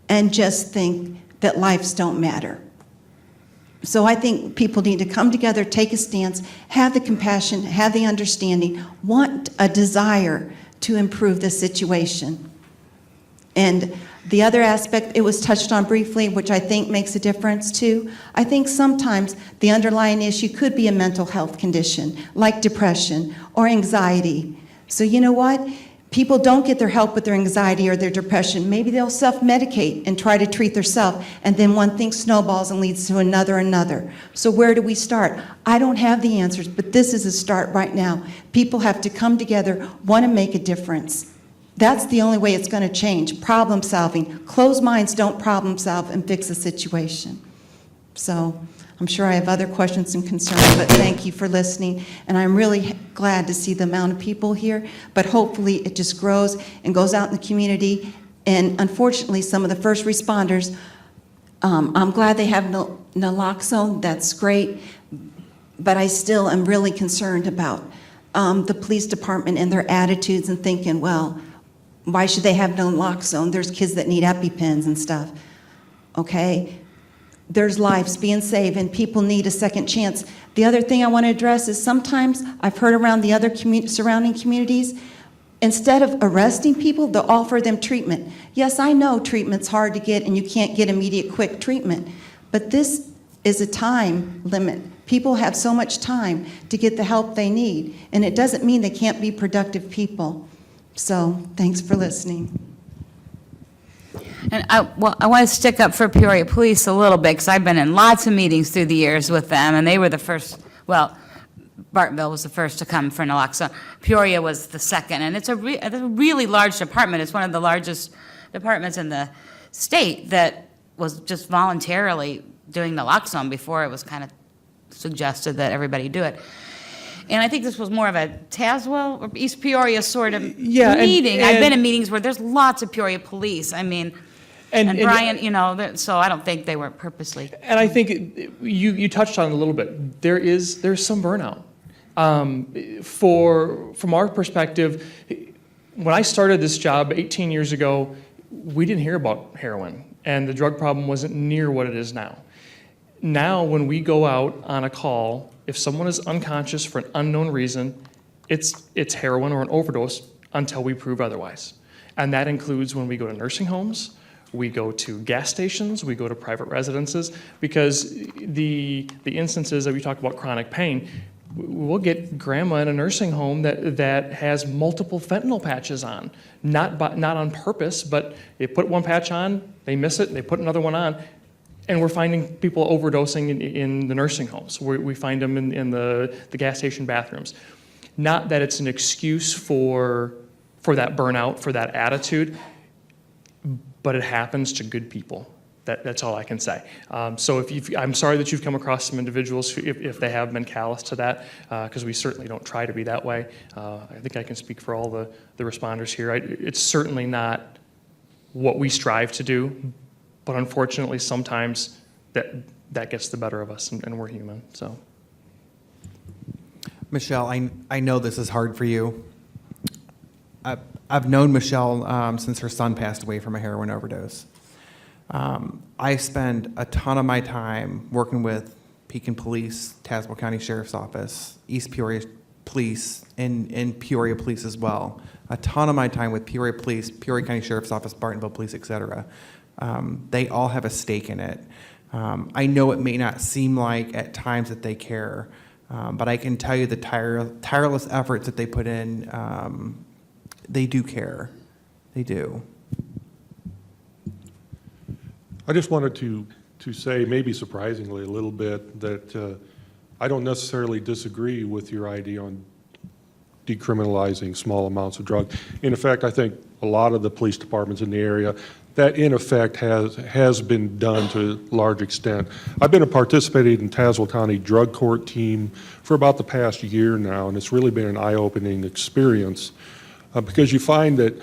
and just think that lives don't matter. So I think people need to come together, take a stance, have the compassion, have the understanding, want a desire to improve the situation. And the other aspect, it was touched on briefly, which I think makes a difference too. I think sometimes the underlying issue could be a mental health condition, like depression or anxiety. So you know what? People don't get their help with their anxiety or their depression. Maybe they'll self-medicate and try to treat themselves, and then one thing snowballs and leads to another. So where do we start? I don't have the answers, but this is a start right now. People have to come together, want to make a difference. That's the only way it's going to change. Problem solving. Closed minds don't problem solve and fix a situation. So I'm sure I have other questions and concerns, but thank you for listening. And I'm really glad to see the amount of people here, but hopefully it just grows and goes out in the community. And unfortunately, some of the first responders, I'm glad they have naloxone. That's great. But I still am really concerned about the police department and their attitudes and thinking, well, why should they have naloxone? There's kids that need EpiPens and stuff, okay? There's lives being saved, and people need a second chance. The other thing I want to address is sometimes I've heard around the other surrounding communities, instead of arresting people, they'll offer them treatment. Yes, I know treatment's hard to get, and you can't get immediate, quick treatment, but this is a time limit. People have so much time to get the help they need, and it doesn't mean they can't be productive people. So, thanks for listening. And I want to stick up for Peoria Police a little bit, because I've been in lots of meetings through the years with them, and they were the first, well, Bartonville was the first to come for naloxone. Peoria was the second, and it's a really large department. It's one of the largest departments in the state that was just voluntarily doing naloxone before it was kind of suggested that everybody do it. And I think this was more of a Tazewell or East Peoria sort of meeting. I've been in meetings where there's lots of Peoria police. I mean, and Brian, you know, so I don't think they were purposely. And I think you touched on it a little bit. There's some burnout. From our perspective, when I started this job 18 years ago, we didn't hear about heroin, and the drug problem wasn't near what it is now. Now, when we go out on a call, if someone is unconscious for an unknown reason, it's heroin or an overdose until we prove otherwise. And that includes when we go to nursing homes, we go to gas stations, we go to private residences, because the instances that we talk about chronic pain, we'll get grandma in a nursing home that has multiple fentanyl patches on, not on purpose, but they put one patch on, they miss it, they put another one on. And we're finding people overdosing in the nursing homes. We find them in the gas station bathrooms. Not that it's an excuse for that burnout, for that attitude. but it happens to good people. That's all I can say. So I'm sorry that you've come across some individuals if they have been callous to that, because we certainly don't try to be that way. I think I can speak for all the responders here. It's certainly not what we strive to do, but unfortunately sometimes that gets the better of us, and we're human. So, Michelle, I know this is hard for you. I've known Michelle since her son passed away from a heroin overdose. I spend a ton of my time working with Pekin Police, Tazewell County Sheriff's Office, East Peoria Police, and Peoria Police as well. A ton of my time with Peoria Police, Peoria County Sheriff's Office, Bartonville Police, et cetera. They all have a stake in it. I know it may not seem like at times that they care, but I can tell you the tireless efforts that they put in, they do care. They do. I just wanted to say, maybe surprisingly a little bit, that I don't necessarily disagree with your idea on decriminalizing small amounts of drugs. In effect, I think a lot of the police departments in the area, that in effect has been done to a large extent. I've been participating in Tazewell County Drug Court team for about the past year now, and it's really been an eye-opening experience because you find that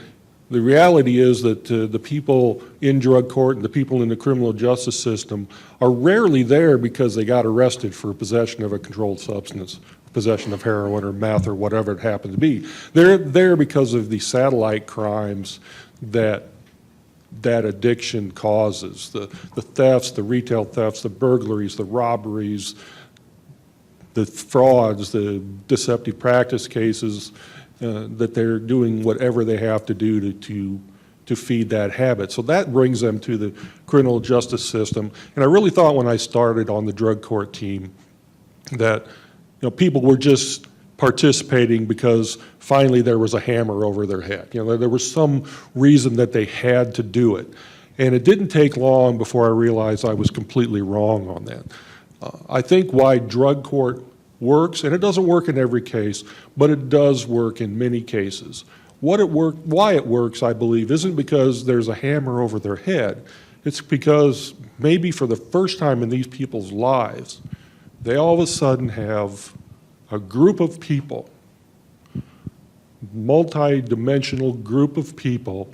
the reality is that the people in drug court and the people in the criminal justice system are rarely there because they got arrested for possession of a controlled substance, possession of heroin or meth or whatever it happened to be. They're there because of the satellite crimes that addiction causes, the thefts, the retail thefts, the burglaries, the robberies, the frauds, the deceptive practice cases, that they're doing whatever they have to do to feed that habit. So that brings them to the criminal justice system. And I really thought when I started on the drug court team that people were just participating because finally there was a hammer over their head. There was some reason that they had to do it. And it didn't take long before I realized I was completely wrong on that. I think why drug court works, and it doesn't work in every case, but it does work in many cases. Why it works, I believe, isn't because there's a hammer over their head. It's because maybe for the first time in these people's lives, they all of a sudden have a group of people, multi-dimensional group of people.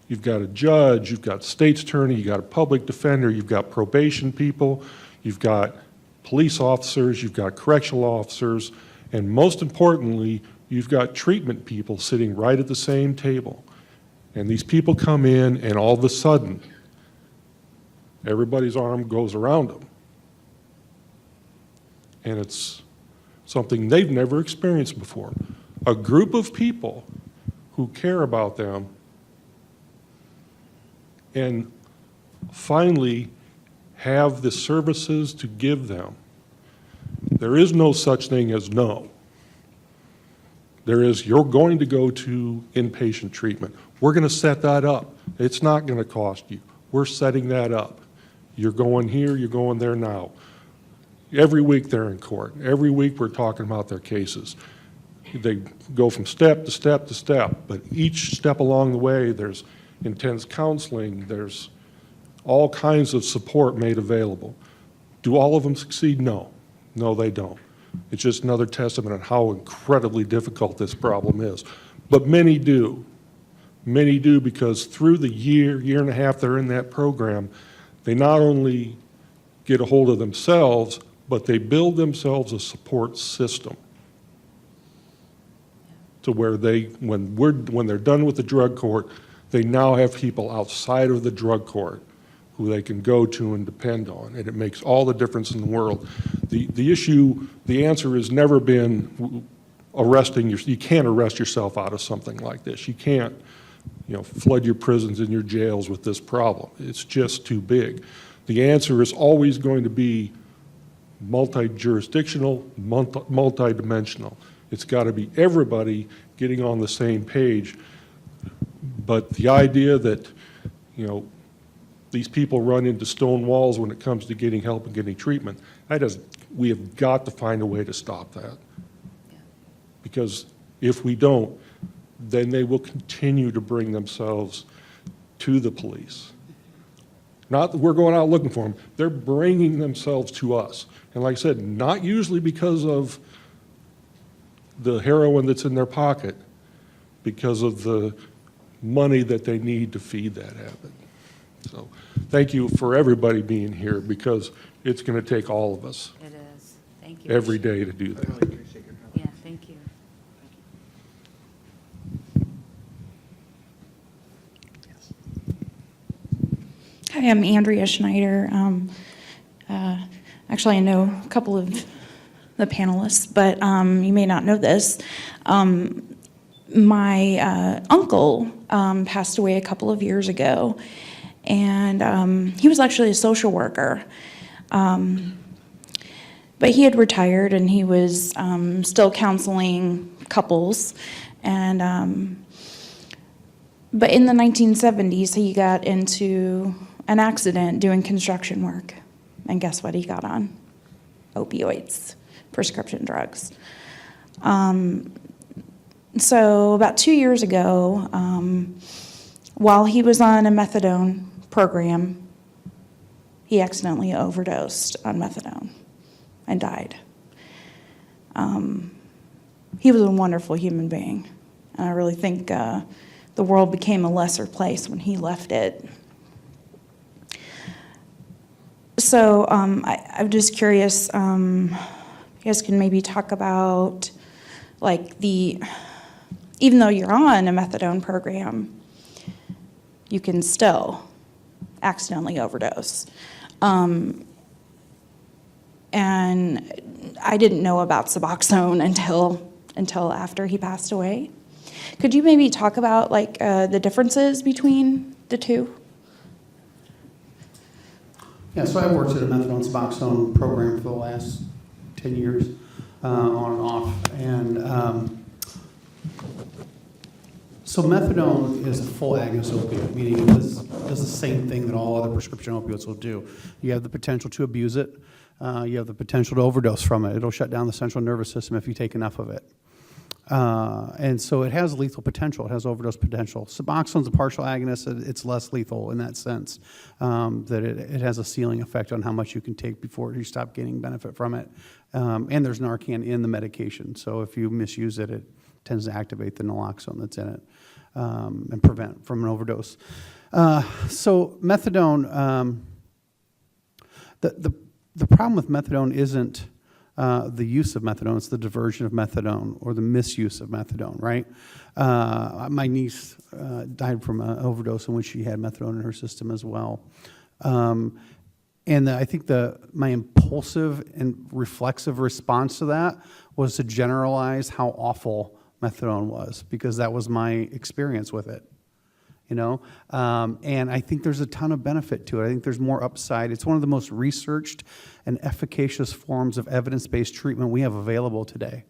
You've got a judge, you've got state's attorney, you've got a public defender, you've got probation people, you've got police officers, you've got correctional officers, and most importantly, you've got treatment people sitting right at the same table. And these people come in, and all of a sudden, everybody's arm goes around them. And it's something they've never experienced before. A group of people who care about them and finally have the services to give them. There is no such thing as no. There is, you're going to go to inpatient treatment. We're going to set that up. It's not going to cost you. We're setting that up. You're going here, you're going there now. Every week they're in court. Every week we're talking about their cases. They go from step to step to step, but each step along the way there's intense counseling, there's all kinds of support made available. Do all of them succeed? No. No, they don't. It's just another testament on how incredibly difficult this problem is. But many do. Many do because through the year and a half they're in that program, they not only get a hold of themselves, but they build themselves a support system to where they, when they're done with the drug court, they now have people outside of the drug court who they can go to and depend on, and it makes all the difference in the world. The issue, the answer has never been arresting you can't arrest yourself out of something like this. You can't, flood your prisons and your jails with this problem. It's just too big. The answer is always going to be multi-jurisdictional, multi-dimensional. It's got to be everybody getting on the same page. But the idea that, these people run into stone walls when it comes to getting help and getting treatment, we have got to find a way to stop that. Because if we don't, then they will continue to bring themselves to the police. Not that we're going out looking for them. They're bringing themselves to us. And like I said, not usually because of the heroin that's in their pocket, because of the money that they need to feed that habit. So thank you for everybody being here, because it's going to take all of us It is. Thank you. every day to do that. Yeah, thank you. Hi, I'm Andrea Schneider. Actually, I know a couple of the panelists, but you may not know this. My uncle passed away a couple of years ago, and he was actually a social worker. But he had retired, and he was still counseling couples. And but in the 1970s, he got into an accident doing construction work. And guess what he got on? Opioids, prescription drugs. So about 2 years ago, while he was on a methadone program, he accidentally overdosed on methadone and died. He was a wonderful human being. And I really think the world became a lesser place when he left it. So I'm just curious, you guys can maybe talk about, like, even though you're on a methadone program, you can still accidentally overdose. And I didn't know about Suboxone until after he passed away. Could you maybe talk about, like, the differences between the two? Yeah, so I've worked at a methadone Suboxone program for the last 10 years, on and off. And so methadone is a full agonist opiate, meaning it does the same thing that all other prescription opioids will do. You have the potential to abuse it. You have the potential to overdose from it. It'll shut down the central nervous system if you take enough of it. And so it has lethal potential. It has overdose potential. Suboxone's a partial agonist. It's less lethal in that sense, that it has a ceiling effect on how much you can take before you stop gaining benefit from it. And there's Narcan in the medication. So if you misuse it, it tends to activate the naloxone that's in it and prevent from an overdose. So methadone, the problem with methadone isn't the use of methadone, it's the diversion of methadone or the misuse of methadone, right? My niece died from an overdose in which she had methadone in her system as well. And I think my impulsive and reflexive response to that was to generalize how awful methadone was, because that was my experience with it. You know, and I think there's a ton of benefit to it. I think there's more upside. It's one of the most researched and efficacious forms of evidence-based treatment we have available today.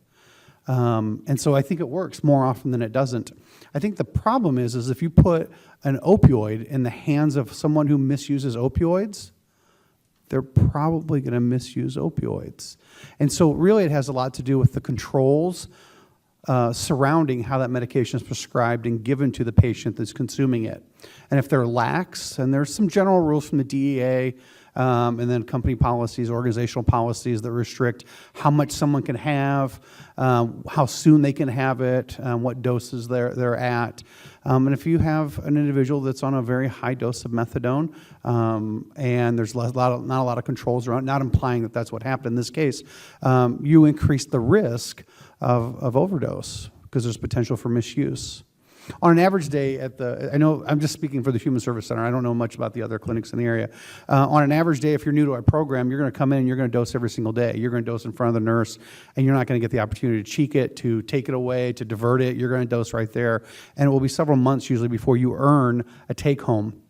And so I think it works more often than it doesn't. I think the problem is if you put an opioid in the hands of someone who misuses opioids, they're probably going to misuse opioids. And so really it has a lot to do with the controls surrounding how that medication is prescribed and given to the patient that's consuming it. And if they're lax, and there's some general rules from the DEA, and then company policies, organizational policies that restrict how much someone can have, how soon they can have it, what doses they're at. And if you have an individual that's on a very high dose of methadone, and there's not a lot of controls around, not implying that that's what happened in this case, you increase the risk of overdose because there's potential for misuse. On an average day I know I'm just speaking for the Human Service Center, I don't know much about the other clinics in the area. On an average day, if you're new to our program, you're going to come in and you're going to dose every single day. You're going to dose in front of the nurse, and you're not going to get the opportunity to cheek it, to take it away, to divert it. You're going to dose right there. And it will be several months usually before you earn a take-home.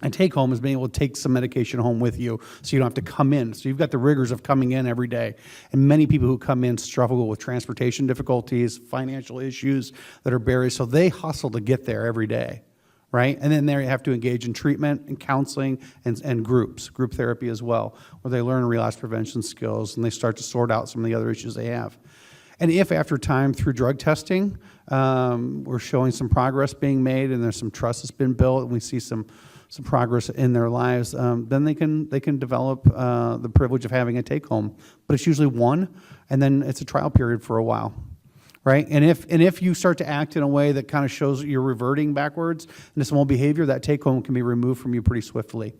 And take-home is being able to take some medication home with you so you don't have to come in. So you've got the rigors of coming in every day. And many people who come in struggle with transportation difficulties, financial issues that are barriers, so they hustle to get there every day, right? And then they have to engage in treatment and counseling and group therapy as well, where they learn relapse prevention skills and they start to sort out some of the other issues they have. And if after time through drug testing, we're showing some progress being made and there's some trust that's been built and we see some progress in their lives, then they can develop the privilege of having a take-home. But it's usually one, and then it's a trial period for a while, right? And if you start to act in a way that kind of shows that you're reverting backwards into some old behavior, that take-home can be removed from you pretty swiftly.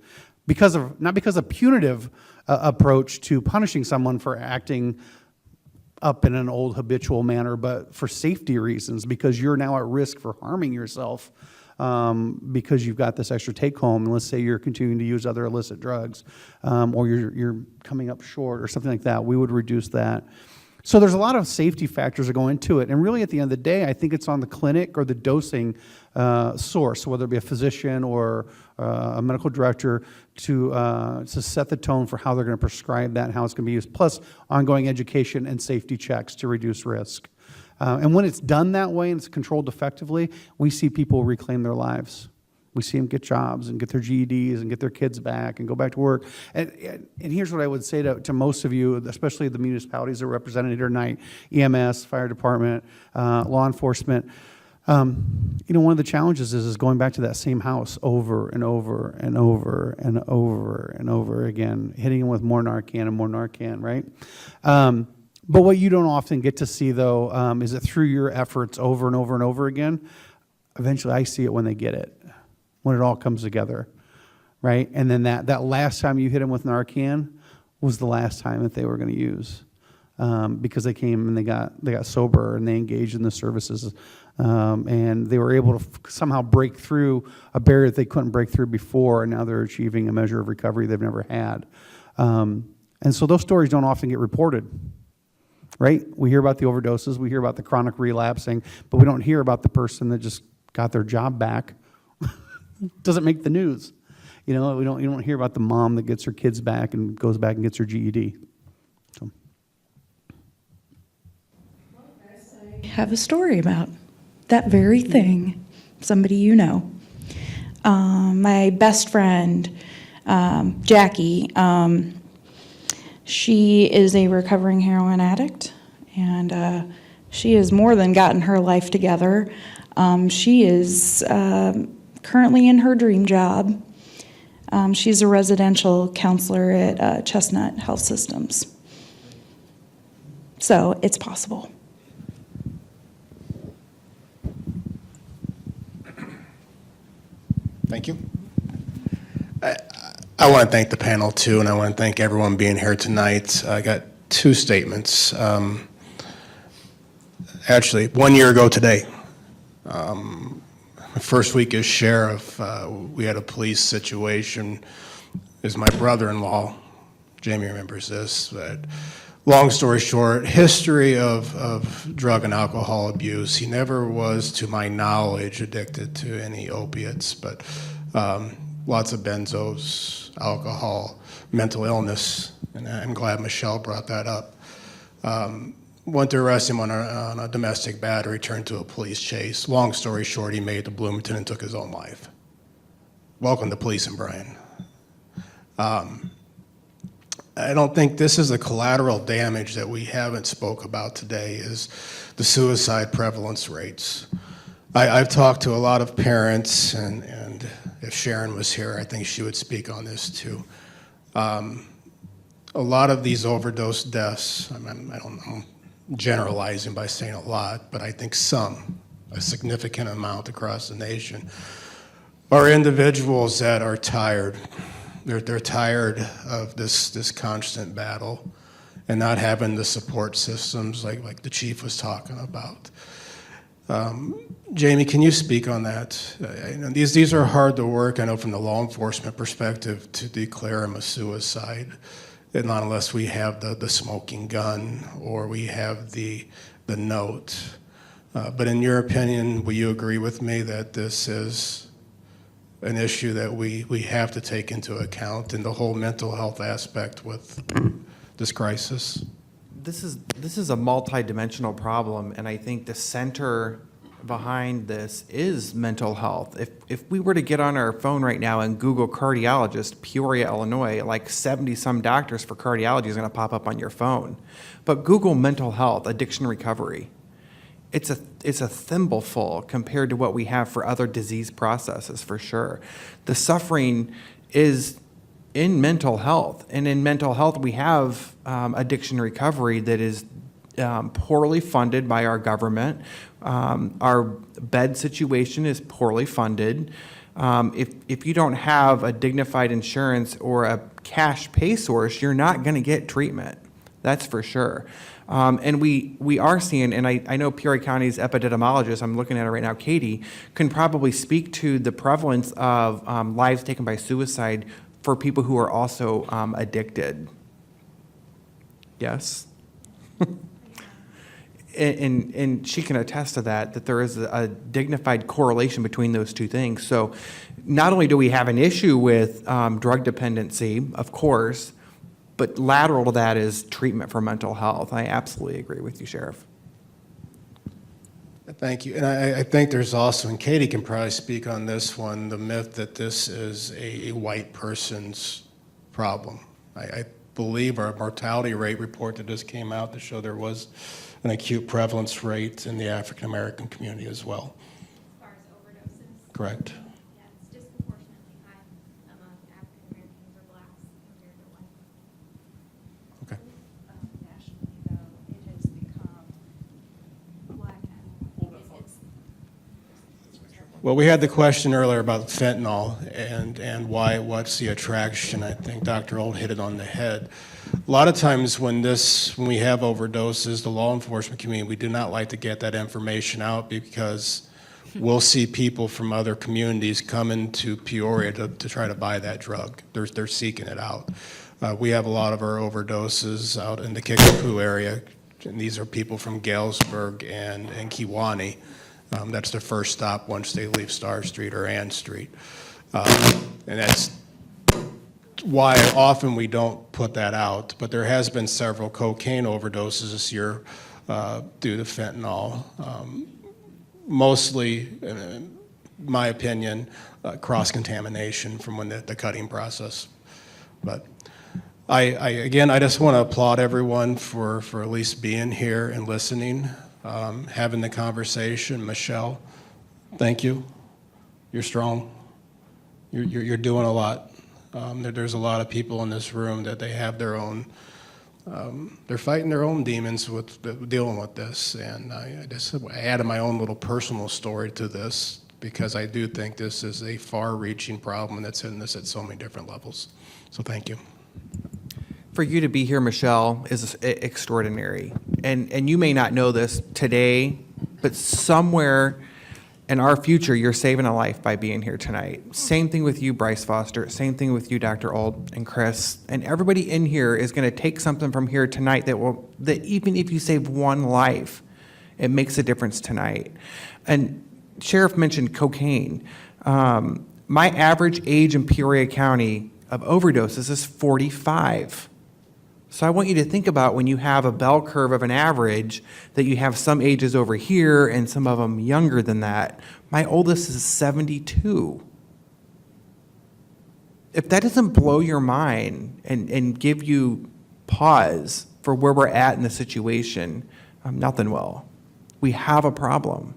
Not because of punitive approach to punishing someone for acting up in an old habitual manner, but for safety reasons, because you're now at risk for harming yourself because you've got this extra take home. And let's say you're continuing to use other illicit drugs, or you're coming up short or something like that. We would reduce that. So there's a lot of safety factors that go into it. And really at the end of the day, I think it's on the clinic or the dosing source, whether it be a physician or a medical director, to set the tone for how they're going to prescribe that and how it's going to be used, plus ongoing education and safety checks to reduce risk. And when it's done that way and it's controlled effectively, we see people reclaim their lives. We see them get jobs and get their GEDs and get their kids back and go back to work. And here's what I would say to most of you, especially the municipalities that are represented here tonight, EMS, fire department, law enforcement. One of the challenges is going back to that same house over and over and over and over and over again, hitting them with more Narcan and more Narcan, right? But what you don't often get to see, though, is that through your efforts over and over and over again, eventually I see it when they get it, when it all comes together, right? And then that last time you hit them with Narcan was the last time that they were going to use, because they came and they got sober and they engaged in the services, and they were able to somehow break through a barrier that they couldn't break through before, and now they're achieving a measure of recovery they've never had. And so those stories don't often get reported. Right? We hear about the overdoses, we hear about the chronic relapsing, but we don't hear about the person that just got their job back. Doesn't make the news. You don't hear about the mom that gets her kids back and goes back and gets her GED. So. I have a story about that very thing. Somebody you know. My best friend, Jackie, she is a recovering heroin addict, and she has more than gotten her life together. She is currently in her dream job. She's a residential counselor at Chestnut Health Systems. So it's possible. Thank you. I want to thank the panel too, and I want to thank everyone being here tonight. I got two statements. Actually, 1 year ago today, my first week as sheriff, we had a police situation. It was my brother-in-law. Jamie remembers this. But long story short, history of drug and alcohol abuse. He never was, to my knowledge, addicted to any opiates, but lots of benzos, alcohol, mental illness, and I'm glad Michelle brought that up. Went to arrest him on a domestic battery, turned to a police chase. Long story short, he made it to Bloomington and took his own life. Welcome to policing, Brian. I don't think this is the collateral damage that we haven't spoke about today, is the suicide prevalence rates. I've talked to a lot of parents, and if Sharon was here, I think she would speak on this too. A lot of these overdose deaths, I don't know, generalizing by saying a lot, but I think a significant amount across the nation, are individuals that are tired. They're tired of this constant battle and not having the support systems like the chief was talking about. Jamie, can you speak on that? These are hard to work, I know, from the law enforcement perspective, to declare him a suicide, and not unless we have the smoking gun or we have the note. But in your opinion, will you agree with me that this is an issue that we have to take into account in the whole mental health aspect with this crisis? This is a multidimensional problem, and I think the center behind this is mental health. If we were to get on our phone right now and Google cardiologist, Peoria, Illinois, like 70-some doctors for cardiology is going to pop up on your phone. But Google mental health, addiction recovery. It's a thimbleful compared to what we have for other disease processes, for sure. The suffering is in mental health, and in mental health we have addiction recovery that is poorly funded by our government. Our bed situation is poorly funded. If you don't have a dignified insurance or a cash pay source, you're not going to get treatment. That's for sure. And we are seeing, and I know Peoria County's epidemiologist, I'm looking at her right now, Katie, can probably speak to the prevalence of lives taken by suicide for people who are also addicted. Yes? And she can attest to that there is a dignified correlation between those two things. So not only do we have an issue with drug dependency, of course, but lateral to that is treatment for mental health. I absolutely agree with you, Sheriff. Thank you. And I think there's also, and Katie can probably speak on this one, the myth that this is a white person's problem. I believe our mortality rate report that just came out to show there was an acute prevalence rate in the African American community as well. As far as overdoses? Correct. Yeah, it's disproportionately high among African Americans or blacks compared to white. Okay. Nationally, though, it has become black and it's. Well, we had the question earlier about fentanyl and why, what's the attraction. I think Dr. Old hit it on the head. A lot of times when we have overdoses, the law enforcement community, we do not like to get that information out because we'll see people from other communities come into Peoria to try to buy that drug. They're seeking it out. We have a lot of our overdoses out in the Kickapoo area, and these are people from Galesburg and Kewanee. That's their first stop once they leave Star Street or Ann Street. And that's why often we don't put that out, but there has been several cocaine overdoses this year due to fentanyl. Mostly, in my opinion, cross-contamination from when the cutting process. But I just want to applaud everyone for at least being here and listening, having the conversation. Michelle, thank you. You're strong. You're doing a lot. There's a lot of people in this room that they have their own, they're fighting their own demons with dealing with this. And I added my own little personal story to this because I do think this is a far-reaching problem that's hitting us at so many different levels. So thank you. For you to be here, Michelle, is extraordinary. And you may not know this today, but somewhere in our future, you're saving a life by being here tonight. Same thing with you, Bryce Foster. Same thing with you, Dr. Old and Chris. And everybody in here is going to take something from here tonight that even if you save one life, it makes a difference tonight. And Sheriff mentioned cocaine. My average age in Peoria County of overdoses is 45. So I want you to think about when you have a bell curve of an average that you have some ages over here and some of them younger than that. My oldest is 72. If that doesn't blow your mind and give you pause for where we're at in the situation, nothing will. We have a problem.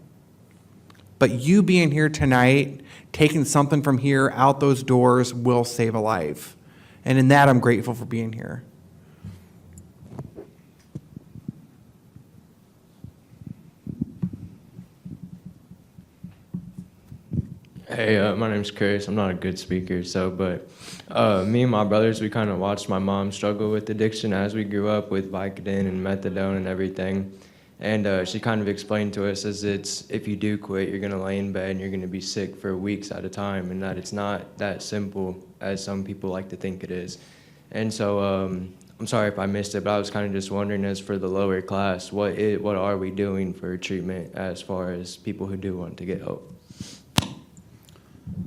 But you being here tonight, taking something from here out those doors will save a life. And in that, I'm grateful for being here. Hey, my name's Chris. I'm not a good speaker, but me and my brothers, we kind of watched my mom struggle with addiction as we grew up with Vicodin and methadone and everything. And she kind of explained to us as if you do quit, you're going to lay in bed and you're going to be sick for weeks at a time, and that it's not that simple as some people like to think it is. And so I'm sorry if I missed it, but I was kind of just wondering, as for the lower class, what are we doing for treatment as far as people who do want to get help?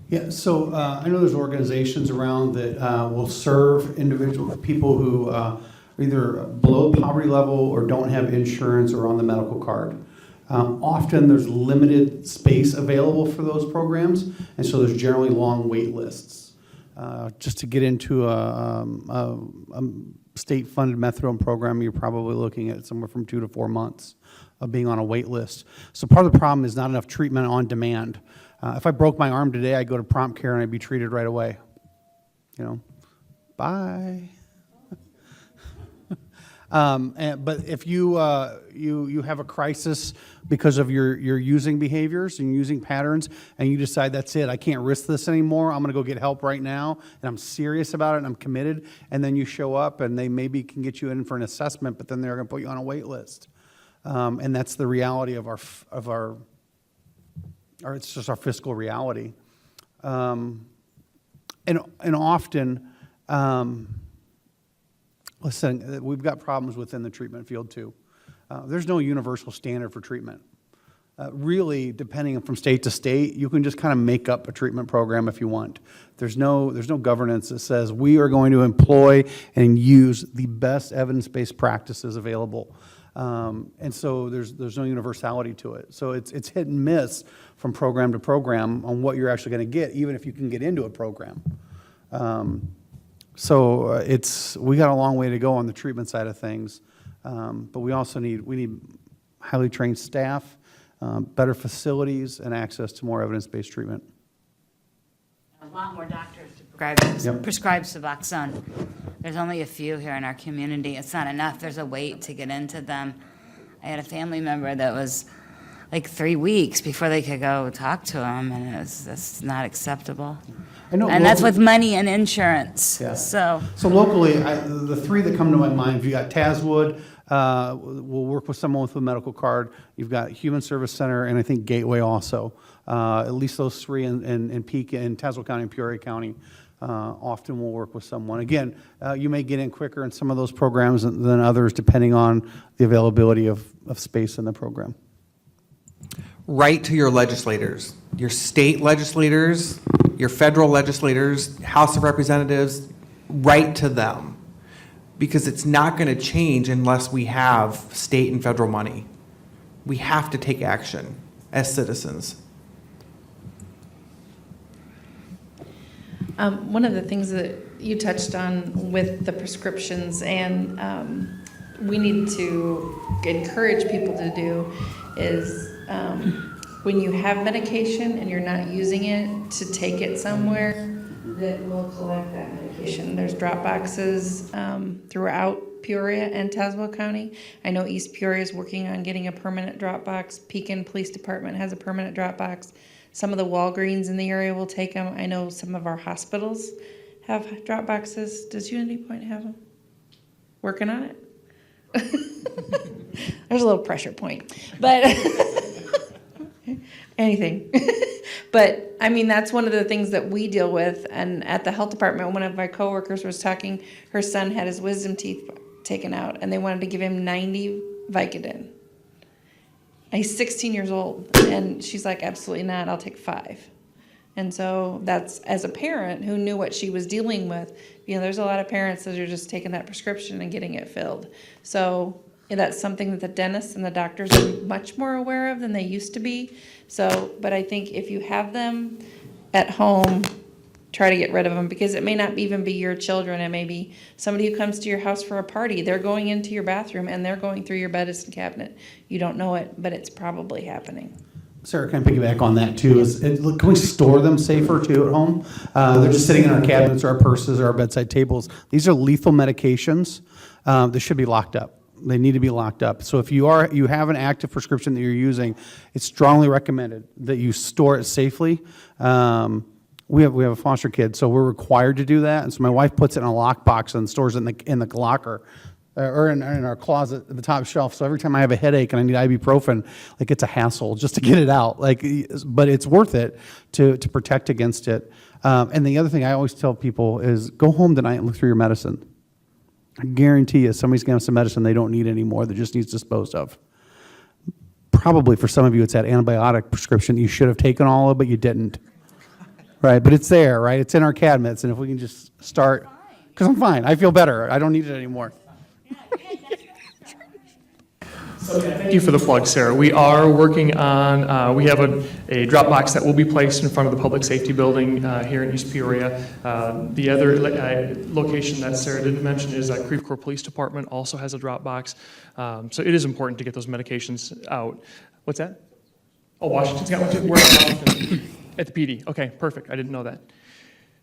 Yeah, so I know there's organizations around that will serve people who are either below poverty level or don't have insurance or on the medical card. Often there's limited space available for those programs, and so there's generally long wait lists. Just to get into a state-funded methadone program, you're probably looking at somewhere from 2 to 4 months of being on a wait list. So part of the problem is not enough treatment on demand. If I broke my arm today, I'd go to prompt care and I'd be treated right away. You know, bye. But if you have a crisis because of your using behaviors and using patterns, and you decide that's it, I can't risk this anymore, I'm going to go get help right now, and I'm serious about it, and I'm committed, and then you show up, and they maybe can get you in for an assessment, but then they're going to put you on a wait list, and that's the reality of our it's just our fiscal reality, and often. Listen, we've got problems within the treatment field too. There's no universal standard for treatment. Really, depending from state to state, you can just kind of make up a treatment program if you want. There's no governance that says we are going to employ and use the best evidence-based practices available. And so there's no universality to it. So it's hit and miss from program to program on what you're actually going to get, even if you can get into a program. So we got a long way to go on the treatment side of things, but we also need highly trained staff, better facilities, and access to more evidence-based treatment. A lot more doctors to prescribe Suboxone. There's only a few here in our community. It's not enough. There's a wait to get into them. I had a family member that was like 3 weeks before they could go talk to him, and that's not accepable. And that's with money and insurance. Yeah. So locally, the three that come to my mind, you got Tazwood, we'll work with someone with a medical card. You've got Human Service Center, and I think Gateway also. At least those three in Peak, in Tazewell County and Peoria County. Often we'll work with someone. Again, you may get in quicker in some of those programs than others, depending on the availability of space in the program. Write to your legislators, your state legislators, your federal legislators, House of Representatives, write to them, because it's not going to change unless we have state and federal money. We have to take action as citizens. One of the things that you touched on with the prescriptions, and we need to encourage people to do, is when you have medication and you're not using it, to take it somewhere that will collect that medication. There's drop boxes throughout Peoria and Tazewell County. I know East Peoria is working on getting a permanent drop box. Pekin Police Department has a permanent drop box. Some of the Walgreens in the area will take them. I know some of our hospitals have drop boxes. Does Unity Point have them? Working on it? There's a little pressure point, but anything. But I mean, that's one of the things that we deal with. And at the health department, one of my coworkers was talking, her son had his wisdom teeth taken out, and they wanted to give him 90 Vicodin. And he's 16 years old, and she's like, absolutely not, I'll take 5. And so that's, as a parent who knew what she was dealing with, you know, there's a lot of parents that are just taking that prescription and getting it filled. So that's something that the dentists and the doctors are much more aware of than they used to be. So, but I think if you have them at home, try to get rid of them, because it may not even be your children. It may be somebody who comes to your house for a party. They're going into your bathroom and they're going through your medicine cabinet. You don't know it, but it's probably happening. Sarah, can I piggyback on that too? Can we store them safer too at home? They're just sitting in our cabinets or our purses or our bedside tables. These are lethal medications. They should be locked up. They need to be locked up. So if you have an active prescription that you're using, it's strongly recommended that you store it safely. We have a foster kid, so we're required to do that. And so my wife puts it in a lockbox and stores it in the locker. Or in our closet at the top shelf. So every time I have a headache and I need ibuprofen, like, it's a hassle just to get it out. But it's worth it to protect against it. And the other thing I always tell people is, go home tonight and look through your medicine. I guarantee you somebody's going to have some medicine they don't need anymore that just needs disposed of. Probably for some of you it's that antibiotic prescription you should have taken all of, but you didn't. Right? But it's there, right? It's in our cabinets. And if we can just start, because I'm fine. I feel better. I don't need it anymore. Thank you for the plug, Sarah. We are working on, we have a drop box that will be placed in front of the Public Safety Building here in East Peoria. The other location that Sarah didn't mention is Creve Coeur Police Department also has a drop box. So it is important to get those medications out. What's that? Oh, Washington's got one too? Where in Washington? At the PD. Okay, perfect. I didn't know that.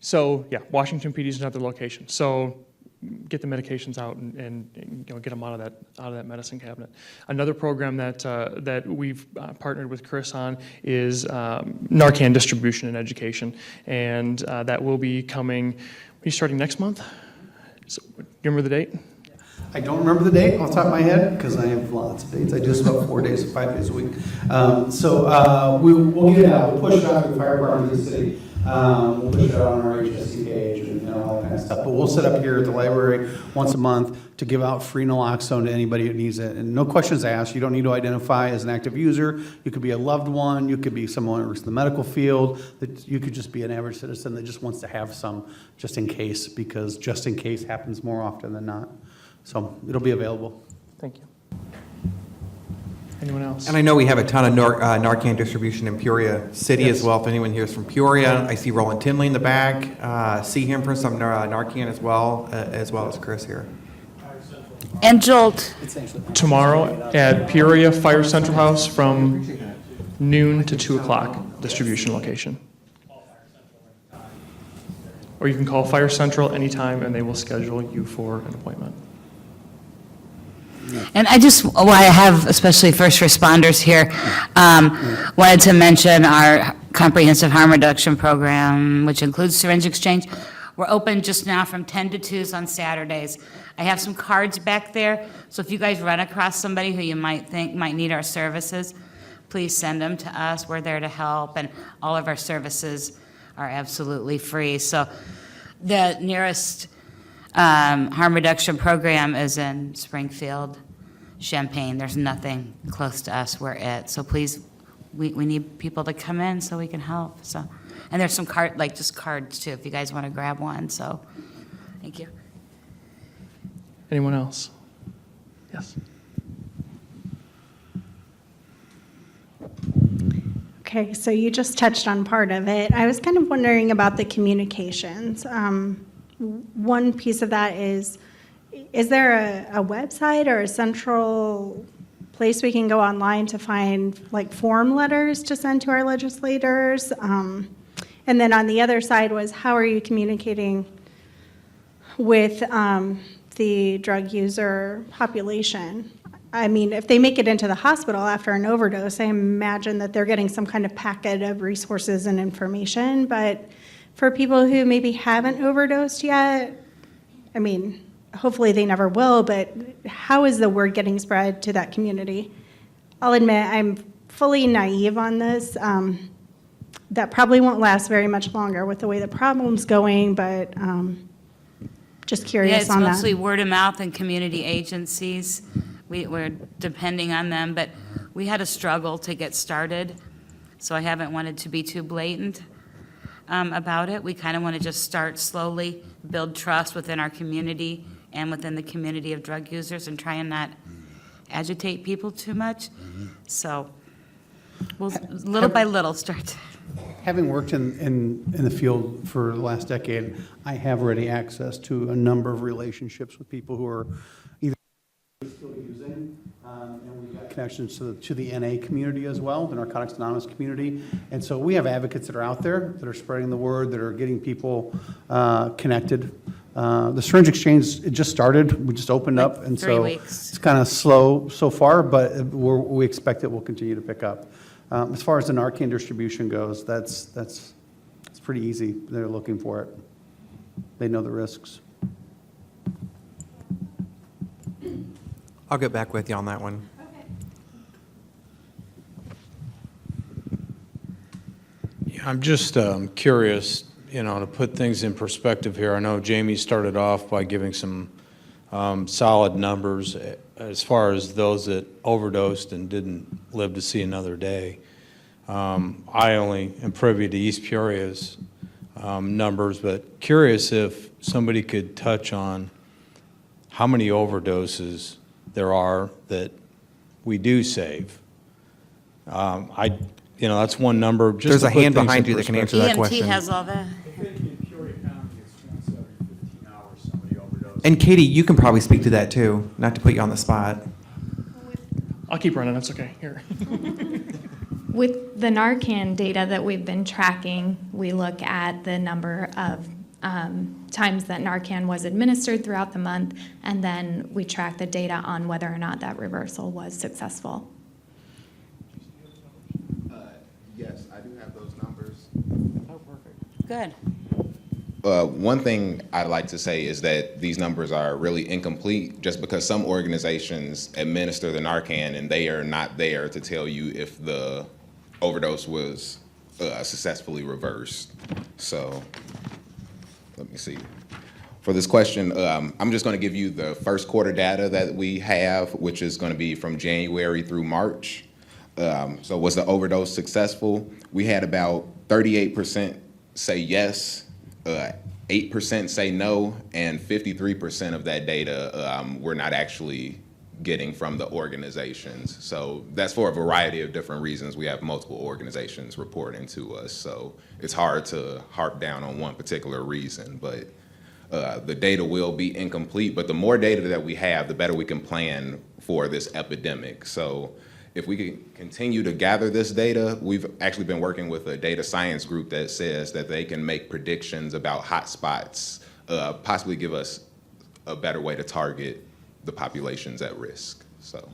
So, yeah, Washington PD is another location. So get the medications out and you know, get them out of that medicine cabinet. Another program that we've partnered with Chris on is Narcan distribution and education, and that will be coming. Are you starting next month? So, you remember the date? I don't remember the date off the top of my head because I have lots of dates. I do about 4 days, 5 days a week. We'll get it out. We'll push it out to the fire department of the city. We'll push it out on our HSC page and all that kind of stuff. But we'll set up here at the library once a month to give out free naloxone to anybody who needs it. And no questions asked. You don't need to identify as an active user. You could be a loved one. You could be someone who works in the medical field. You could just be an average citizen that just wants to have some just in case, because just in case happens more often than not. So it'll be available. Thank you. Anyone else? And I know we have a ton of Narcan distribution in Peoria City as well. If anyone here is from Peoria, I see Roland Tinley in the back. See him for some Narcan as well as Chris here. And Jolt. Tomorrow at Peoria Fire Central House from noon to 2 o'clock, distribution location. Or you can call Fire Central anytime and they will schedule you for an appointment. And I have especially first responders here, wanted to mention our comprehensive harm reduction program, which includes syringe exchange. We're open just now from 10 to 2 on Saturdays. I have some cards back there, so if you guys run across somebody who you might think might need our services, please send them to us. We're there to help, and all of our services are absolutely free. So the nearest harm reduction program is in Springfield, Champaign. There's nothing close to us. We're it. So please, we need people to come in so we can help. So, and there's some just cards too, if you guys want to grab one. So, thank you. Anyone else? Yes. Okay, so you just touched on part of it. I was kind of wondering about the communications. One piece of that is there a website or a central place we can go online to find like form letters to send to our legislators? And then on the other side was, how are you communicating with the drug user population? I mean, if they make it into the hospital after an overdose, I imagine that they're getting some kind of packet of resources and information. But for people who maybe haven't overdosed yet, I mean, hopefully they never will, but how is the word getting spread to that community? I'll admit I'm fully naive on this. That probably won't last very much longer with the way the problem's going, but just curious on that. Yeah, it's mostly word of mouth and community agencies. We're depending on them, but we had a struggle to get started, so I haven't wanted to be too blatant about it. We kind of want to just start slowly, build trust within our community and within the community of drug users, and try and not agitate people too much. So we'll little by little start. Having worked in the field for the last decade, I have already access to a number of relationships with people who are either still using, and we've got connections to the NA community as well, the Narcotics Anonymous community. And so we have advocates that are out there that are spreading the word, that are getting people connected. The syringe exchange, it just started. We just opened up, and 3 so weeks. it's kind of slow so far, but we expect it will continue to pick up. As far as the Narcan distribution goes, that's pretty easy. They're looking for it. They know the risks. I'll get back with you on that one. Yeah, I'm just curious, to put things in perspective here. I know Jamie started off by giving some solid numbers as far as those that overdosed and didn't live to see another day. I only am privy to East Peoria's numbers, but curious if somebody could touch on how many overdoses there are that we do save. That's one number. Just There's to a put hand things behind in you that can answer perspective. that EMT question. has all the, And Katie, you can probably speak to that too, not to put you on the spot. I'll keep running, that's okay, here. With the Narcan data that we've been tracking, we look at the number of times that Narcan was administered throughout the month, and then we track the data on whether or not that reversal was successful. Yes, I do have those numbers. good. One thing I'd like to say is that these numbers are really incomplete just because some organizations administer the Narcan and they are not there to tell you if the overdose was successfully reversed. So let me see. For this question, I'm just going to give you the first quarter data that we have, which is going to be from January through March. So was the overdose successful? We had about 38% say yes, 8% say no, and 53% of that data we're not actually getting from the organizations. So that's for a variety of different reasons. We have multiple organizations reporting to us, so it's hard to harp down on one particular reason, but the data will be incomplete. But the more data that we have, the better we can plan for this epidemic. So if we can continue to gather this data, we've actually been working with a data science group that says that they can make predictions about hotspots, possibly give us a better way to target the populations at risk. So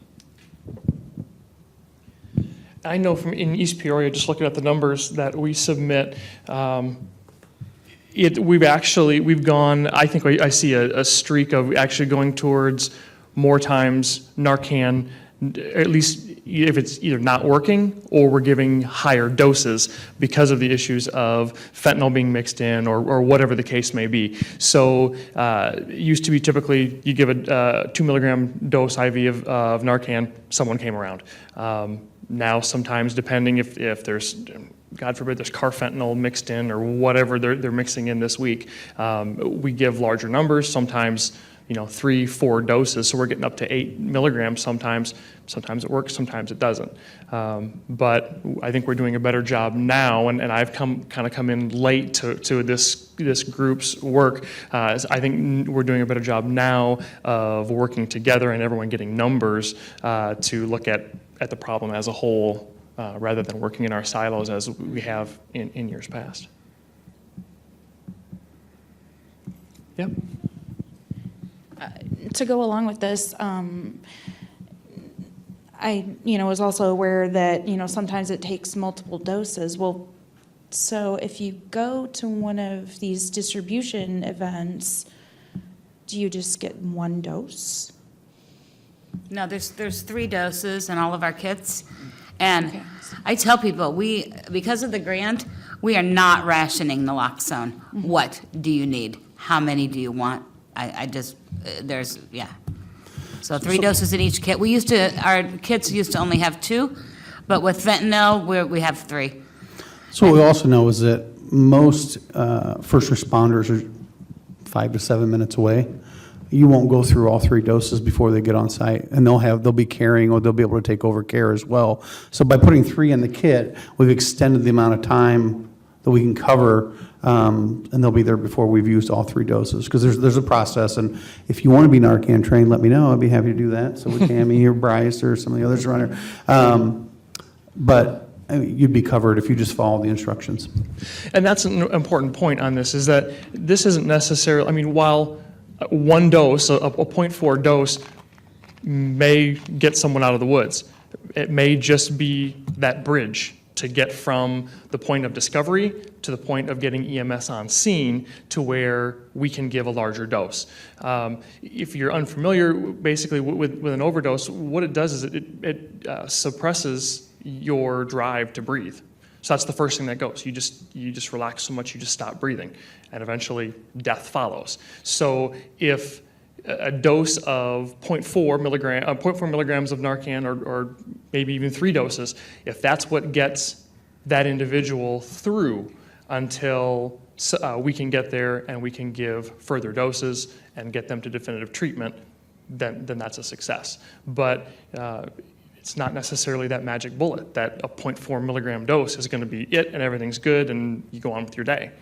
I know from in East Peoria, just looking at the numbers that we submit, we've gone, I think I see a streak of actually going towards more times Narcan, at least if it's either not working or we're giving higher doses because of the issues of fentanyl being mixed in or whatever the case may be. So it used to be typically you give a 2 milligram dose IV of Narcan, someone came around. Now sometimes depending if there's, God forbid, there's carfentanil mixed in or whatever they're mixing in this week, we give larger numbers, sometimes 3, 4 doses, so we're getting up to 8 milligrams sometimes. Sometimes it works, sometimes it doesn't. But I think we're doing a better job now, and I've come in late to this group's work. I think we're doing a better job now of working together and everyone getting numbers to look at the problem as a whole, rather than working in our silos as we have in years past. Yep. To go along with this, I, was also aware that, sometimes it takes multiple doses. Well, so if you go to one of these distribution events, do you just get one dose? No, there's 3 doses in all of our kits. And I tell people, because of the grant, we are not rationing naloxone. Mm-hmm. What do you need? How many do you want? So 3 doses in each kit. Our kits used to only have 2, but with fentanyl, we have 3. So what we also know is that most first responders are 5 to 7 minutes away. You won't go through all 3 doses before they get on site, and they'll be carrying, or they'll be able to take over care as well. So by putting 3 in the kit, we've extended the amount of time that we can cover, and they'll be there before we've used all 3 doses. Because there's a process, and if you want to be Narcan trained, let me know. I'd be happy to do that. So with Tammy or Bryce or some of the others around here. But you'd be covered if you just follow the instructions. And that's an important point on this, is that this isn't necessarily, while one dose, a 0.4 dose, may get someone out of the woods, it may just be that bridge to get from the point of discovery to the point of getting EMS on scene to where we can give a larger dose. If you're unfamiliar, basically with an overdose, what it does is it suppresses your drive to breathe. So that's the first thing that goes. You just relax so much, you just stop breathing, and eventually death follows. So if a dose of 0.4 milligrams of Narcan, or maybe even 3 doses, if that's what gets that individual through until we can get there and we can give further doses and get them to definitive treatment, then that's a success. But it's not necessarily that magic bullet, that a 0.4 milligram dose is going to be it and everything's good and you go on with your day.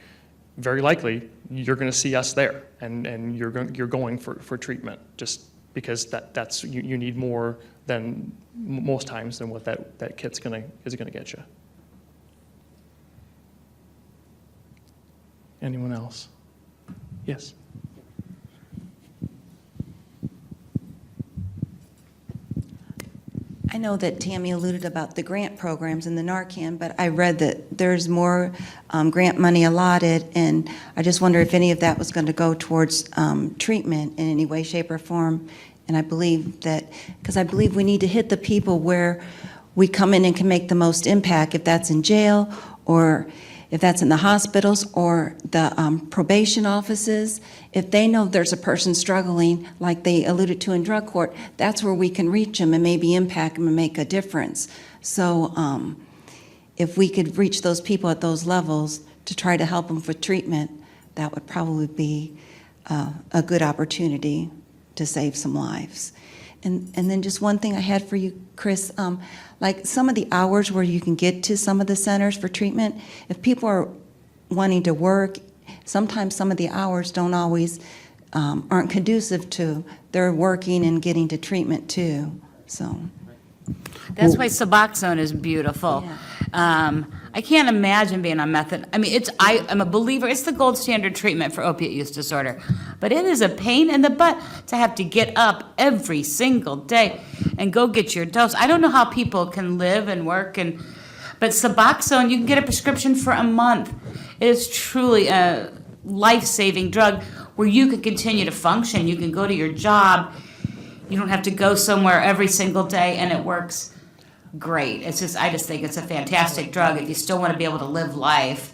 Very likely, you're going to see us there, and you're going for treatment, just because that's you need more than most times than what that kit's gonna get you. Anyone else? Yes. I know that Tammy alluded about the grant programs and the Narcan, but I read that there's more grant money allotted, and I just wonder if any of that was going to go towards treatment in any way, shape, or form. And I believe that, because I believe we need to hit the people where we come in and can make the most impact, if that's in jail, or if that's in the hospitals, or the probation offices. If they know there's a person struggling, like they alluded to in drug court, that's where we can reach them and maybe impact them and make a difference. So if we could reach those people at those levels to try to help them for treatment, that would probably be a good opportunity to save some lives. And then just one thing I had for you, Chris, like some of the hours where you can get to some of the centers for treatment, if people are wanting to work, sometimes some of the hours don't always, aren't conducive to their working and getting to treatment too, so. That's why Suboxone is beautiful. I can't imagine being on methadone. I mean, I'm a believer, it's the gold standard treatment for opiate use disorder. But it is a pain in the butt to have to get up every single day and go get your dose. I don't know how people can live and work, but Suboxone, you can get a prescription for a month. It is truly a life-saving drug where you can continue to function. You can go to your job. You don't have to go somewhere every single day, and it works great. I just think it's a fantastic drug if you still want to be able to live life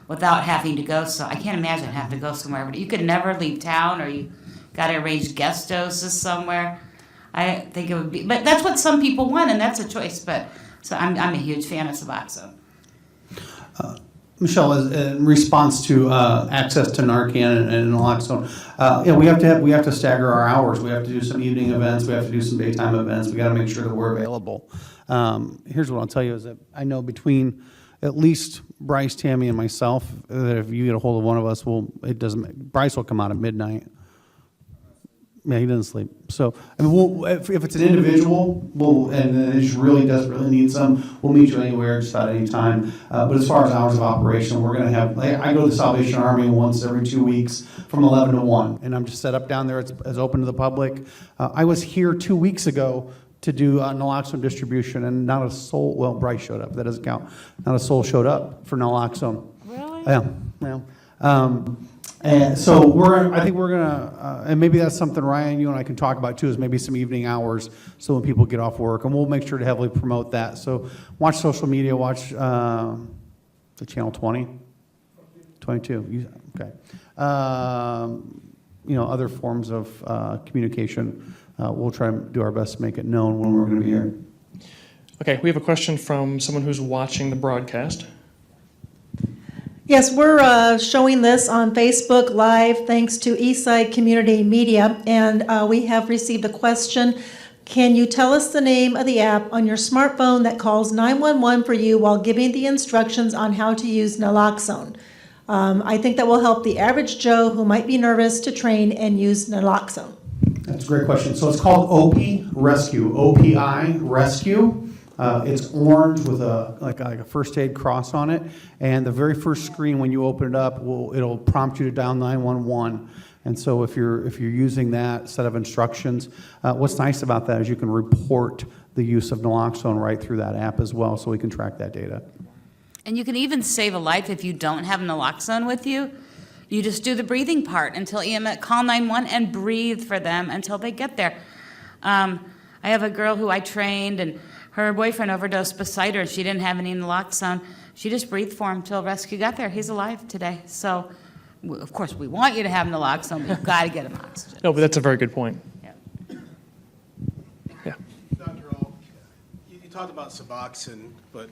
without having to go. So I can't imagine having to go somewhere, but you could never leave town, or you got to arrange guest doses somewhere. I think it would be, but that's what some people want, and that's a choice. But so I'm a huge fan of Suboxone. Michelle, in response to access to Narcan and naloxone, we have to stagger our hours. We have to do some evening events. We have to do some daytime events. We got to make sure that we're available. Here's what I'll tell you is that I know between at least Bryce, Tammy, and myself, that if you get a hold of one of us, Bryce will come out at midnight. Yeah, he doesn't sleep. So, I mean, if it's an individual, and it just really desperately needs some, we'll meet you anywhere, just about any time. But as far as hours of operation, we're going to have, I go to the Salvation Army once every 2 weeks from 11 to 1, and I'm just set up down there. It's open to the public. I was here 2 weeks ago to do naloxone distribution, and not a soul, well, Bryce showed up, that doesn't count. Not a soul showed up for naloxone. Really? Yeah. And so I think we're gonna, and maybe that's something Ryan, you and I can talk about too, is maybe some evening hours, so when people get off work, and we'll make sure to heavily promote that. So watch social media, watch the channel 20, 22, okay. Other forms of communication. We'll try and do our best to make it known when we're gonna be here. Okay, we have a question from someone who's watching the broadcast. Yes, we're showing this on Facebook Live thanks to Eastside Community Media, and we have received a question. Can you tell us the name of the app on your smartphone that calls 911 for you while giving the instructions on how to use naloxone? I think that will help the average Joe who might be nervous to train and use naloxone. That's a great question. So it's called OPI Rescue, OPI Rescue. It's orange with a first aid cross on it, and the very first screen when you open it up, it'll prompt you to dial 911. And so if you're using that set of instructions, what's nice about that is you can report the use of naloxone right through that app as well, so we can track that data. And you can even save a life if you don't have naloxone with you. You just do the breathing part until EMS, call 911 and breathe for them until they get there. I have a girl who I trained, and her boyfriend overdosed beside her. She didn't have any naloxone. She just breathed for him until rescue got there. He's alive today. So, of course, we want you to have naloxone, but you've got to get him oxygen. No, but that's a very good point. Yeah. Dr. Ault, you talked about Suboxone, but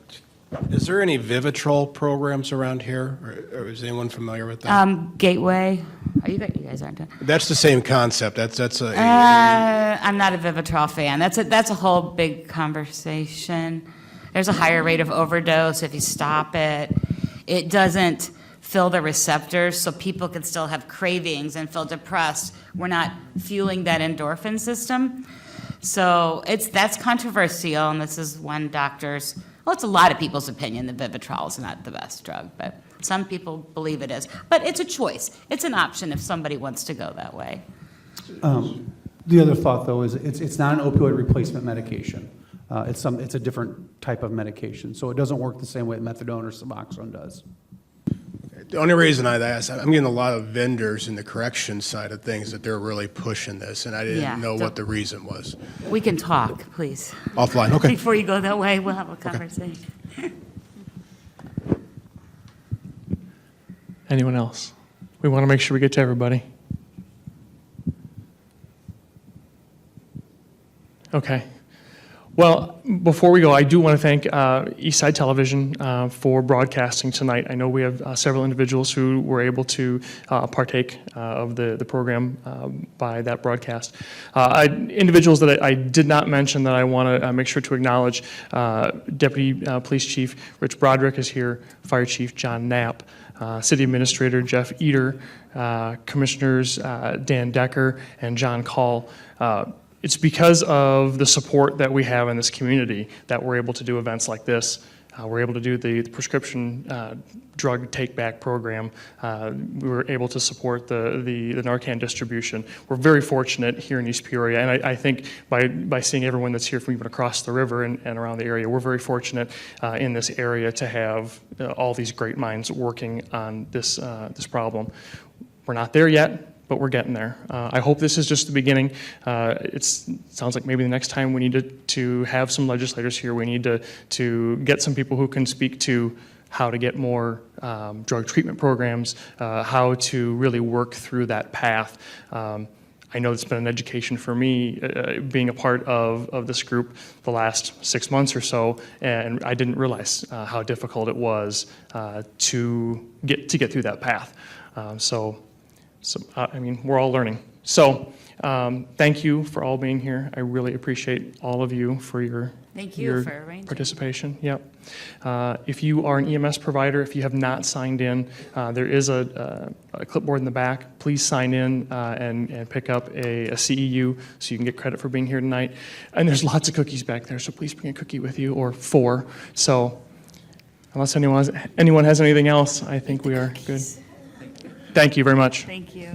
is there any Vivitrol programs around here, or is anyone familiar with that? Gateway. Are you guys aren't done? That's the same concept. That's a. I'm not a Vivitrol fan. That's a whole big conversation. There's a higher rate of overdose if you stop it. It doesn't fill the receptors, so people can still have cravings and feel depressed. We're not fueling that endorphin system. So that's controversial, and this is one doctor's, well, it's a lot of people's opinion that Vivitrol is not the best drug, but some people believe it is. But it's a choice. It's an option if somebody wants to go that way. The other thought, though, is it's not an opioid replacement medication. It's a different type of medication, so it doesn't work the same way methadone or Suboxone does. The only reason I asked, I'm getting a lot of vendors in the correction side of things that they're really pushing this, and I didn't know what the reason was. We can talk, please. Offline, okay. Before you go that way, we'll have a conversation. Anyone else? We want to make sure we get to everybody. Okay. Well, before we go, I do want to thank Eastside Television for broadcasting tonight. I know we have several individuals who were able to partake of the program by that broadcast. Individuals that I did not mention that I want to make sure to acknowledge, Deputy Police Chief Rich Broderick is here, Fire Chief John Knapp, City Administrator Jeff Eater, Commissioners Dan Decker and John Call. It's because of the support that we have in this community that we're able to do events like this. We're able to do the prescription drug take-back program. We were able to support the Narcan distribution. We're very fortunate here in East Peoria, and I think by seeing everyone that's here from even across the river and around the area, we're very fortunate in this area to have all these great minds working on this problem. We're not there yet, but we're getting there. I hope this is just the beginning. It sounds like maybe the next time we need to have some legislators here. We need to get some people who can speak to how to get more drug treatment programs, how to really work through that path. I know it's been an education for me being a part of this group the last 6 months or so, and I didn't realize how difficult it was to get through that path. So, I mean, we're all learning. So, thank you for all being here. I really appreciate all of you for your For arranging. participation. Yep. If you are an EMS provider, if you have not signed in, there is a clipboard in the back. Please sign in and pick up a CEU so you can get credit for being here tonight. And there's lots of cookies back there, so please bring a cookie with you, or 4. So, unless anyone has anything else, I think we are good. Thank you very much. Thank you.